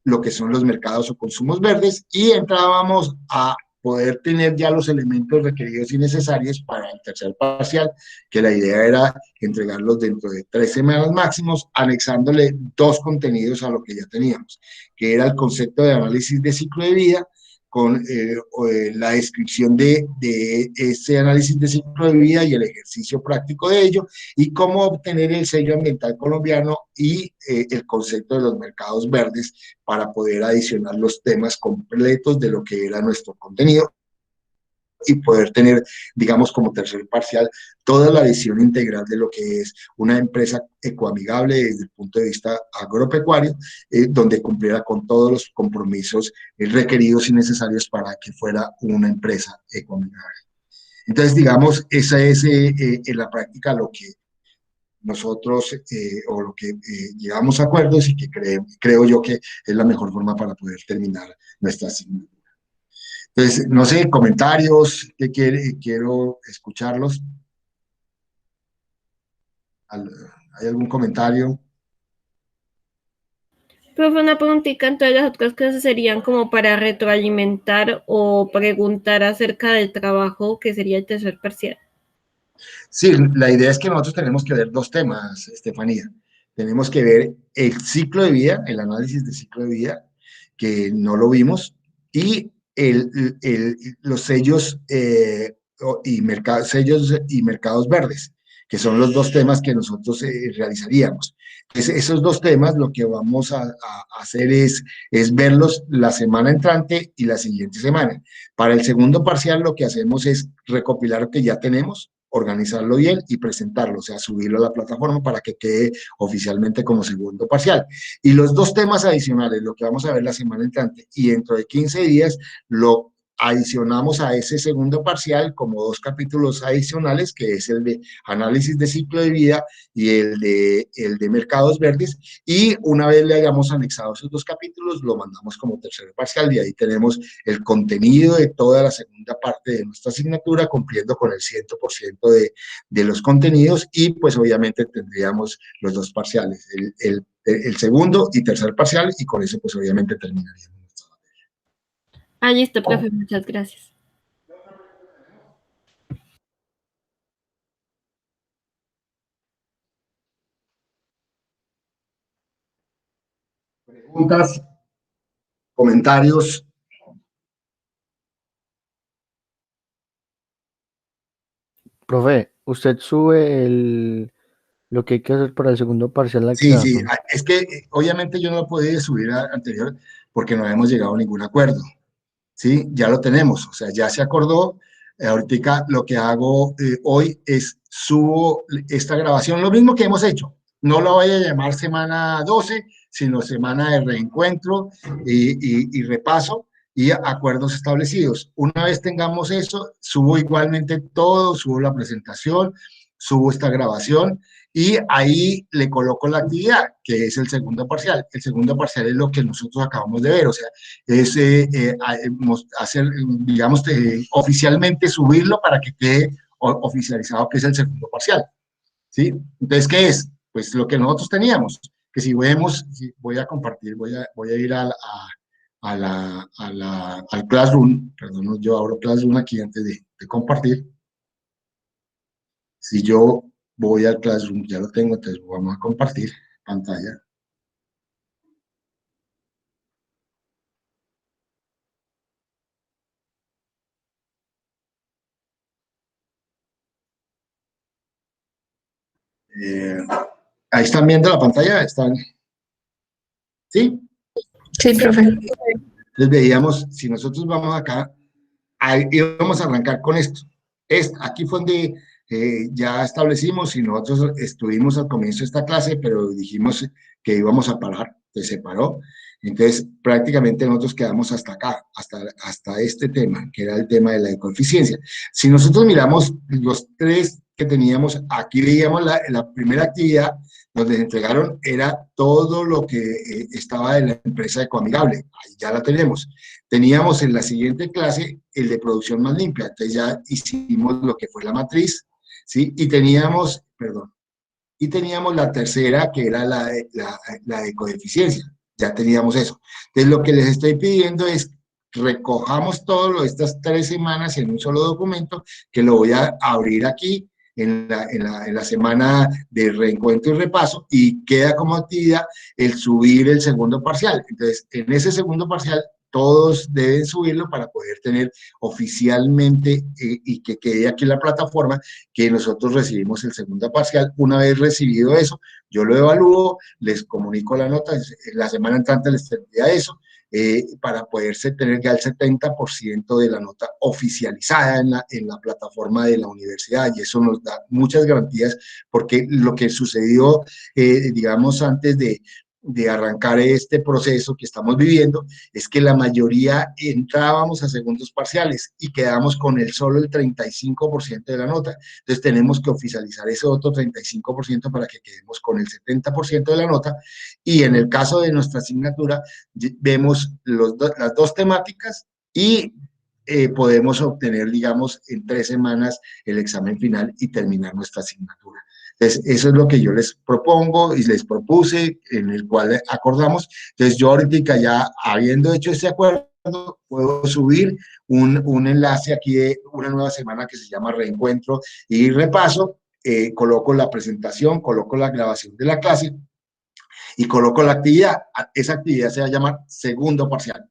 [SPEAKER 1] lo que son los mercados o consumos verdes y entrábamos a poder tener ya los elementos requeridos y necesarios para el tercer parcial, que la idea era entregarlos dentro de 3 semanas máximos, anexándole 2 contenidos a lo que ya teníamos, que era el concepto de análisis de ciclo de vida, con la descripción de ese análisis de ciclo de vida y el ejercicio práctico de ello, y cómo obtener el sello ambiental colombiano y el concepto de los mercados verdes para poder adicionar los temas completos de lo que era nuestro contenido y poder tener, digamos, como tercer parcial, toda la visión integral de lo que es una empresa ecoamigable desde el punto de vista agropecuario, donde cumpliera con todos los compromisos requeridos y necesarios para que fuera una empresa ecoamigable. Entonces, digamos, esa es en la práctica lo que nosotros o lo que llegamos a acuerdos y que creo yo que es la mejor forma para poder terminar nuestra asignatura. Entonces, no sé, comentarios, quiero escucharlos. ¿Hay algún comentario?
[SPEAKER 6] Profe, una preguntita, entonces las otras clases serían como para retroalimentar o preguntar acerca del trabajo que sería el tercer parcial.
[SPEAKER 1] Sí, la idea es que nosotros tenemos que ver 2 temas, Estefanía. Tenemos que ver el ciclo de vida, el análisis de ciclo de vida, que no lo vimos, y los sellos, sellos y mercados verdes, que son los 2 temas que nosotros realizaríamos. Entonces, esos 2 temas lo que vamos a hacer es verlos la semana entrante y la siguiente semana. Para el segundo parcial lo que hacemos es recopilar lo que ya tenemos, organizarlo bien y presentarlo, o sea, subirlo a la plataforma para que quede oficialmente como segundo parcial. Y los 2 temas adicionales, lo que vamos a ver la semana entrante y dentro de 15 días, lo adicionamos a ese segundo parcial como 2 capítulos adicionales, que es el de análisis de ciclo de vida y el de mercados verdes, y una vez le hayamos anexado esos 2 capítulos, lo mandamos como tercer parcial y ahí tenemos el contenido de toda la segunda parte de nuestra asignatura, cumpliendo con el 100% de los contenidos y pues obviamente tendríamos los 2 parciales, el segundo y tercer parcial y con eso pues obviamente terminaríamos nuestra materia.
[SPEAKER 6] Ah, listo, profe, muchas gracias.
[SPEAKER 1] Preguntas, comentarios.
[SPEAKER 7] Profe, usted sube lo que hay que hacer para el segundo parcial al
[SPEAKER 1] Sí, sí,
[SPEAKER 7] Classroom.
[SPEAKER 1] es que obviamente yo no lo podía subir anterior porque no habíamos llegado a ningún acuerdo. ¿Sí? Ya lo tenemos, o sea, ya se acordó. Ahorita lo que hago hoy es subo esta grabación, lo mismo que hemos hecho. No lo voy a llamar semana 12, sino semana de reencuentro y repaso y acuerdos establecidos. Una vez tengamos eso, subo igualmente todo, subo la presentación, subo esta grabación y ahí le coloco la actividad, que es el segundo parcial. El segundo parcial es lo que nosotros acabamos de ver, o sea, es hacer, digamos, oficialmente subirlo para que quede oficializado que es el segundo parcial, ¿sí? Entonces, ¿qué es? Pues lo que nosotros teníamos, que si vemos, si voy a compartir, voy a ir al Classroom, perdón, yo abro Classroom aquí antes de compartir. Si yo voy al Classroom, ya lo tengo, entonces vamos a compartir pantalla. Eh, Ahí están viendo la pantalla, están, ¿sí?
[SPEAKER 5] Sí, profe.
[SPEAKER 1] Entonces veíamos, si nosotros vamos acá, ahí íbamos a arrancar con esto. Aquí fue donde ya establecimos y nosotros estuvimos al comienzo de esta clase, pero dijimos que íbamos a parar, que se paró. Entonces, prácticamente nosotros quedamos hasta acá, hasta este tema, que era el tema de la ecoeficiencia. Si nosotros miramos los tres que teníamos, aquí veíamos la primera actividad donde se entregaron, era todo lo que estaba de la empresa Ecoamigable. Ahí ya la tenemos. Teníamos en la siguiente clase el de producción más limpia, entonces ya hicimos lo que fue la matriz, ¿sí? Y teníamos, perdón, y teníamos la tercera, que era la de coeficiencia, ya teníamos eso. Entonces lo que les estoy pidiendo es recojamos todo lo de estas 3 semanas en un solo documento, que lo voy a abrir aquí en la semana de reencuentro y repaso, y queda como actividad el subir el segundo parcial. Entonces, en ese segundo parcial todos deben subirlo para poder tener oficialmente y que quede aquí en la plataforma que nosotros recibimos el segundo parcial. Una vez recibido eso, yo lo evalúo, les comunico la nota, la semana entrante les tendría eso, para poderse tener ya el 70% de la nota oficializada en la plataforma de la universidad, y eso nos da muchas garantías, porque lo que sucedió, digamos, antes de arrancar este proceso que estamos viviendo, es que la mayoría entrábamos a segundos parciales y quedamos con solo el 35% de la nota. Entonces tenemos que oficializar ese otro 35% para que quedemos con el 70% de la nota, y en el caso de nuestra asignatura vemos las dos temáticas y podemos obtener, digamos, en 3 semanas el examen final y terminar nuestra asignatura. Entonces, eso es lo que yo les propongo y les propuse, en el cual acordamos. Entonces, yo ahorita ya, habiendo hecho ese acuerdo, puedo subir un enlace aquí de una nueva semana que se llama Reencuentro y Repaso. Coloco la presentación, coloco la grabación de la clase y coloco la actividad. Esa actividad se va a llamar segundo parcial.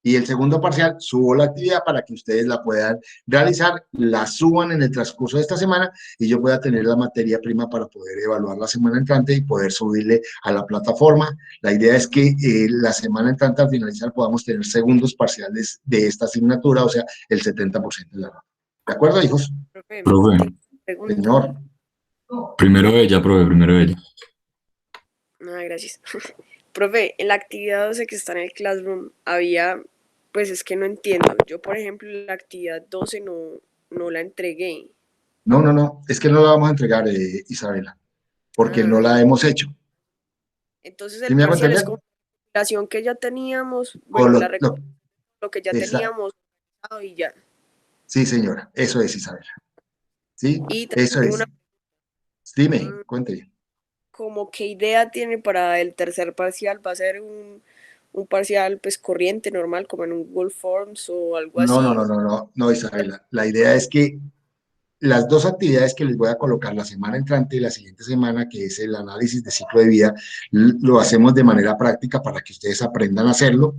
[SPEAKER 1] Y el segundo parcial, subo la actividad para que ustedes la puedan realizar, la suban en el transcurso de esta semana y yo pueda tener la materia prima para poder evaluar la semana entrante y poder subirle a la plataforma. La idea es que la semana entrante, al finalizar, podamos tener segundos parciales de esta asignatura, o sea, el 70% de la nota. ¿De acuerdo, hijos?
[SPEAKER 3] Profe,
[SPEAKER 8] Profe,
[SPEAKER 3] pregunta.
[SPEAKER 1] Señor.
[SPEAKER 8] primero ella, profe, primero ella.
[SPEAKER 3] Ah, gracias. Profe, en la actividad 12 que está en el Classroom había, pues es que no entiendo. Yo, por ejemplo, la actividad 12 no la entregué.
[SPEAKER 1] No, no, no, es que no la vamos a entregar, Isabela, porque no
[SPEAKER 3] Ah,
[SPEAKER 1] la hemos hecho.
[SPEAKER 3] entonces
[SPEAKER 1] ¿Sí
[SPEAKER 3] el
[SPEAKER 1] me hago
[SPEAKER 3] parcial es
[SPEAKER 1] entender?
[SPEAKER 3] como la recopilación que ya teníamos,
[SPEAKER 1] Con
[SPEAKER 3] bueno, lo que ya
[SPEAKER 1] esa,
[SPEAKER 3] teníamos y ya.
[SPEAKER 1] sí, señora, eso es, Isabela. ¿Sí?
[SPEAKER 3] Y también
[SPEAKER 1] Eso
[SPEAKER 3] tengo
[SPEAKER 1] es.
[SPEAKER 3] una,
[SPEAKER 1] Dime,
[SPEAKER 3] mm,
[SPEAKER 1] cuente.
[SPEAKER 3] como qué idea tiene para el tercer parcial, ¿va a ser un parcial pues corriente, normal, como en un Google Forms o algo
[SPEAKER 1] No, no,
[SPEAKER 3] así.
[SPEAKER 1] no, no, no, no, Isabela. La idea es que las dos actividades que les voy a colocar la semana entrante y la siguiente semana, que es el análisis de ciclo de vida, lo hacemos de manera práctica para que ustedes aprendan a hacerlo.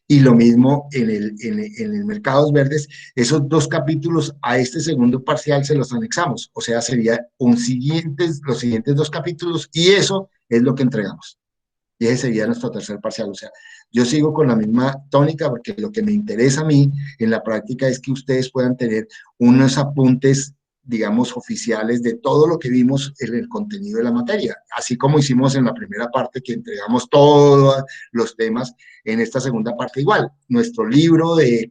[SPEAKER 1] Y lo mismo en el Mercados Verdes, esos dos capítulos a este segundo parcial se los anexamos. O sea, sería los siguientes dos capítulos y eso es lo que entregamos. Y ese sería nuestro tercer parcial. O sea, yo sigo con la misma tónica porque lo que me interesa a mí en la práctica es que ustedes puedan tener unos apuntes, digamos, oficiales de todo lo que vimos en el contenido de la materia, así como hicimos en la primera parte que entregamos todos los temas. En esta segunda parte igual, nuestro libro de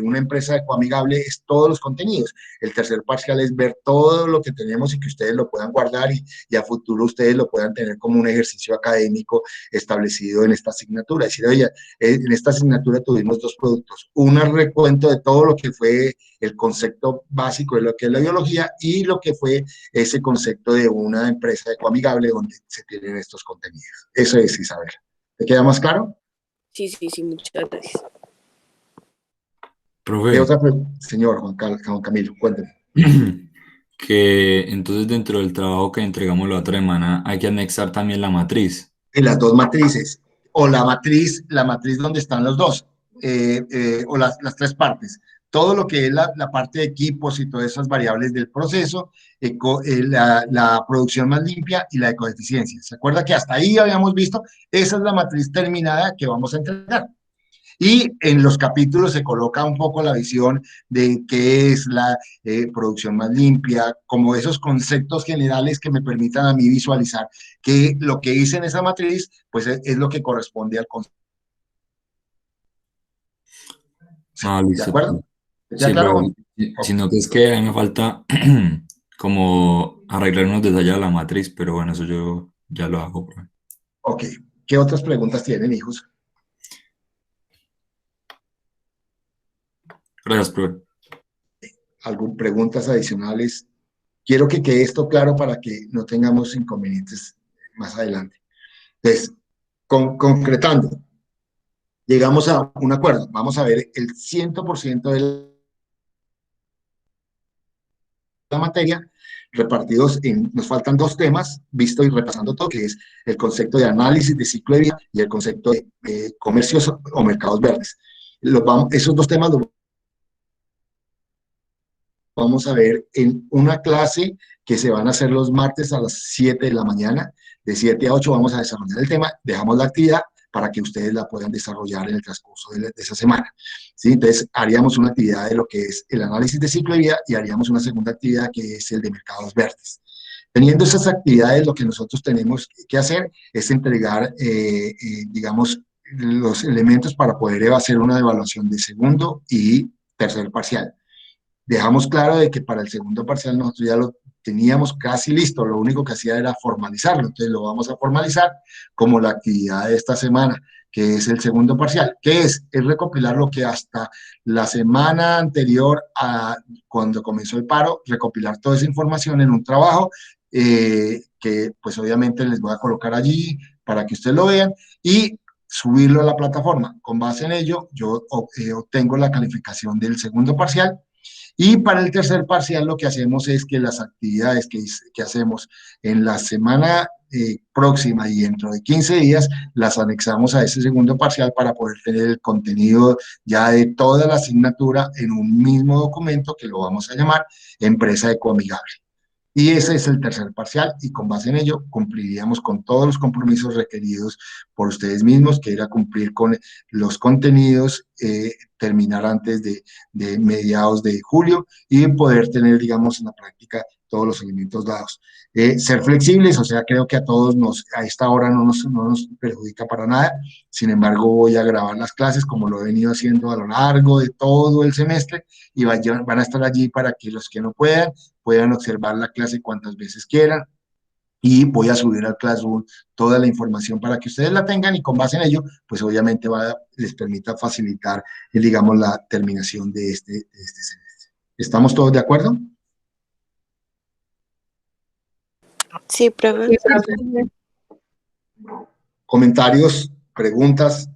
[SPEAKER 1] una empresa ecoamigable es todos los contenidos. El tercer parcial es ver todo lo que tenemos y que ustedes lo puedan guardar y a futuro ustedes lo puedan tener como un ejercicio académico establecido en esta asignatura. Es decir, oye, en esta asignatura tuvimos dos productos, un recuento de todo lo que fue el concepto básico de lo que es la biología y lo que fue ese concepto de una empresa ecoamigable donde se tienen estos contenidos. Eso es, Isabel. ¿Te queda más claro?
[SPEAKER 3] Sí, sí, sí, muchas gracias.
[SPEAKER 1] ¿Qué
[SPEAKER 8] Profe,
[SPEAKER 1] otra señor Juan Camilo, cuénteme.
[SPEAKER 8] que entonces dentro del trabajo que entregamos la otra semana hay que anexar también la matriz.
[SPEAKER 1] En las dos matrices, o la matriz donde están los dos, o las tres partes. Todo lo que es la parte de equipos y todas esas variables del proceso, la producción más limpia y la de coeficiencia. ¿Se acuerda que hasta ahí habíamos visto? Esa es la matriz terminada que vamos a entregar. Y en los capítulos se coloca un poco la visión de qué es la producción más limpia, como esos conceptos generales que me permitan a mí visualizar que lo que hice en esa matriz, pues es lo que corresponde al concepto.
[SPEAKER 8] Ah,
[SPEAKER 1] ¿De
[SPEAKER 8] listo.
[SPEAKER 1] acuerdo? ¿Te queda
[SPEAKER 8] Sí,
[SPEAKER 1] claro?
[SPEAKER 8] profe.
[SPEAKER 1] Ok.
[SPEAKER 8] Sino que es que a mí me falta como arreglar unos detalles de la matriz, pero bueno, eso yo ya lo hago, profe.
[SPEAKER 1] Ok. ¿Qué otras preguntas tienen, hijos?
[SPEAKER 8] Gracias, profe.
[SPEAKER 1] ¿Algunas preguntas adicionales? Quiero que quede esto claro para que no tengamos inconvenientes más adelante. Entonces, concretando, llegamos a un acuerdo. Vamos a ver el 100% de la materia repartidos nos faltan dos temas, visto y repasando todo, que es el concepto de análisis de ciclo de vida y el concepto de comercios o mercados verdes. Esos dos temas los vamos a ver en una clase que se van a hacer los martes a las 7 de la mañana. De 7 a 8 vamos a desarrollar el tema, dejamos la actividad para que ustedes la puedan desarrollar en el transcurso de esa semana. ¿Sí? Entonces, haríamos una actividad de lo que es el análisis de ciclo de vida y haríamos una segunda actividad que es el de mercados verdes. Teniendo esas actividades, lo que nosotros tenemos que hacer es entregar, digamos, los elementos para poder hacer una evaluación de segundo y tercer parcial. Dejamos claro de que para el segundo parcial nosotros ya lo teníamos casi listo, lo único que hacía era formalizarlo, entonces lo vamos a formalizar como la actividad de esta semana, que es el segundo parcial, que es recopilar lo que hasta la semana anterior a cuando comenzó el paro, recopilar toda esa información en un trabajo que pues obviamente les voy a colocar allí para que ustedes lo vean y subirlo a la plataforma. Con base en ello, yo obtengo la calificación del segundo parcial. Y para el tercer parcial lo que hacemos es que las actividades que hacemos en la semana próxima y dentro de 15 días las anexamos a ese segundo parcial para poder tener el contenido ya de toda la asignatura en un mismo documento que lo vamos a llamar Empresa Ecoamigable. Y ese es el tercer parcial y con base en ello cumpliríamos con todos los compromisos requeridos por ustedes mismos, que era cumplir con los contenidos, terminar antes de mediados de julio y poder tener, digamos, en la práctica todos los elementos dados. Ser flexibles, o sea, creo que a todos a esta hora no nos perjudica para nada. Sin embargo, voy a grabar las clases como lo he venido haciendo a lo largo de todo el semestre y van a estar allí para que los que no puedan observar la clase cuantas veces quieran y voy a subir al Classroom toda la información para que ustedes la tengan y con base en ello, pues obviamente les permita facilitar, digamos, la terminación de este semestre. ¿Estamos todos de acuerdo?
[SPEAKER 3] Sí, profe.
[SPEAKER 6] Sí, profe.
[SPEAKER 1] Comentarios, preguntas.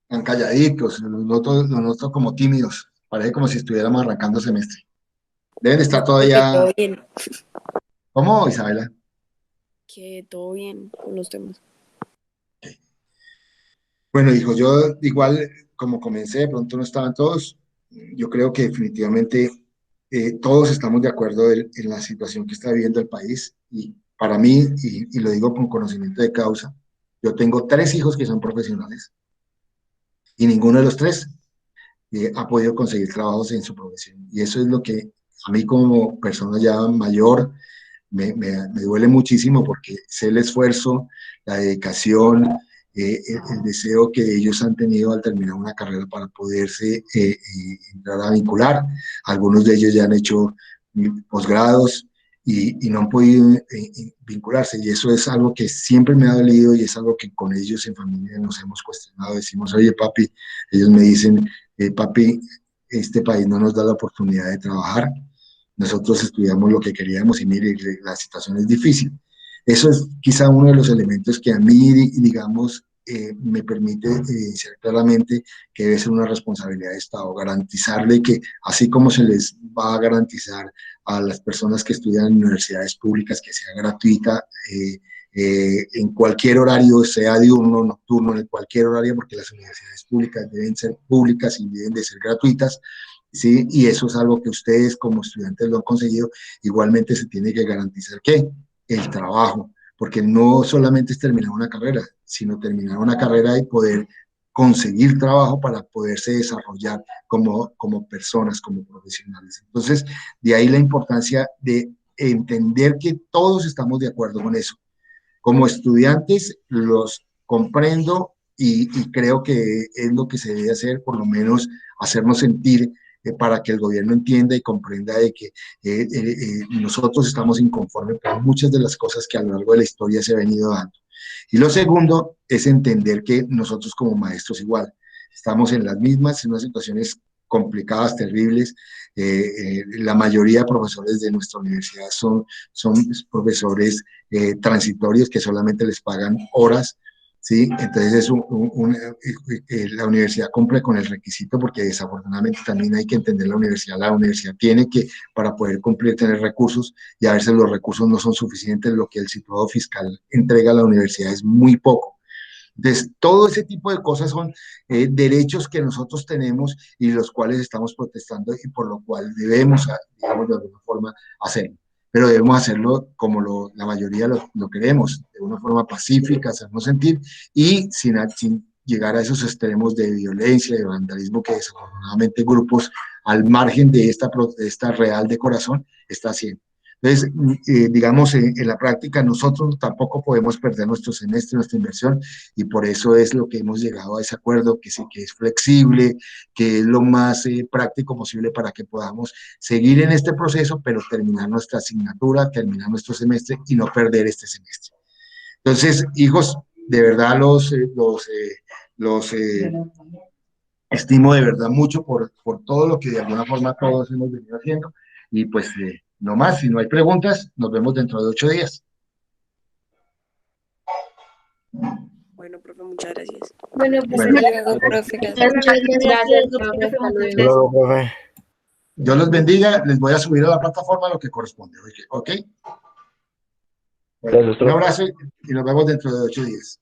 [SPEAKER 1] Están calladitos, los noto como tímidos. Parece como si estuviéramos arrancando semestre. Deben estar
[SPEAKER 3] Que todo
[SPEAKER 1] todavía.
[SPEAKER 3] bien,
[SPEAKER 1] ¿Cómo, Isabela?
[SPEAKER 3] que todo bien con los temas.
[SPEAKER 1] Bueno, hijo, yo igual como comencé, de pronto no estaban todos. Yo creo que definitivamente todos estamos de acuerdo en la situación que está viviendo el país. Y para mí, y lo digo con conocimiento de causa, yo tengo 3 hijos que son profesionales y ninguno de los 3 ha podido conseguir trabajos en su profesión. Y eso es lo que a mí como persona ya mayor me duele muchísimo porque sé el esfuerzo, la dedicación, el deseo que ellos han tenido al terminar una carrera para poderse entrar a vincular. Algunos de ellos ya han hecho posgrados y no han podido vincularse. Y eso es algo que siempre me ha dolido y es algo que con ellos en familia nos hemos cuestionado. Decimos, oye, papi, ellos me dicen, papi, este país no nos da la oportunidad de trabajar. Nosotros estudiamos lo que queríamos y mire, la situación es difícil. Eso es quizá uno de los elementos que a mí, digamos, me permite evidenciar claramente que debe ser una responsabilidad de Estado, garantizarle que así como se les va a garantizar a las personas que estudian en universidades públicas que sea gratuita, en cualquier horario, sea diurno, nocturno, en cualquier horario, porque las universidades públicas deben ser públicas y deben de ser gratuitas, ¿sí? Y eso es algo que ustedes como estudiantes lo han conseguido. Igualmente se tiene que garantizar que el trabajo, porque no solamente es terminar una carrera, sino terminar una carrera y poder conseguir trabajo para poderse desarrollar como personas, como profesionales. Entonces, de ahí la importancia de entender que todos estamos de acuerdo con eso. Como estudiantes los comprendo y creo que es lo que se debe hacer, por lo menos hacernos sentir para que el gobierno entienda y comprenda de que nosotros estamos inconformes por muchas de las cosas que a lo largo de la historia se ha venido dando. Y lo segundo es entender que nosotros como maestros igual, estamos en las mismas, en unas situaciones complicadas, terribles. La mayoría de profesores de nuestra universidad son profesores transitorios que solamente les pagan horas, ¿sí? Entonces es la universidad cumple con el requisito porque desafortunadamente también hay que entender la universidad tiene que, para poder cumplir, tener recursos y a veces los recursos no son suficientes, lo que el situado fiscal entrega a la universidad es muy poco. Entonces, todo ese tipo de cosas son derechos que nosotros tenemos y los cuales estamos protestando y por lo cual debemos, digamos, de alguna forma hacerlo. Pero debemos hacerlo como la mayoría lo queremos, de una forma pacífica, hacernos sentir y sin llegar a esos extremos de violencia, de vandalismo que desafortunadamente grupos al margen de esta protesta real de corazón está haciendo. Entonces, digamos, en la práctica nosotros tampoco podemos perder nuestro semestre, nuestra inversión, y por eso es lo que hemos llegado a ese acuerdo, que sí, que es flexible, que es lo más práctico posible para que podamos seguir en este proceso, pero terminar nuestra asignatura, terminar nuestro semestre y no perder este semestre. Entonces, hijos, de verdad los estimo de verdad mucho por todo lo que de alguna forma todos hemos venido haciendo, y pues no más, si no hay preguntas, nos vemos dentro de 8 días.
[SPEAKER 3] Bueno, profe, muchas gracias.
[SPEAKER 6] Bueno, pues
[SPEAKER 1] Bueno,
[SPEAKER 3] Hasta luego, profe. Gracias.
[SPEAKER 5] Gracias, profe. Hasta luego.
[SPEAKER 7] Luego, profe.
[SPEAKER 1] Dios los bendiga, les voy a subir a la plataforma lo que corresponde, ¿ok? Bueno,
[SPEAKER 7] Gracias,
[SPEAKER 1] un
[SPEAKER 7] profe.
[SPEAKER 1] abrazo y nos vemos dentro de 8 días.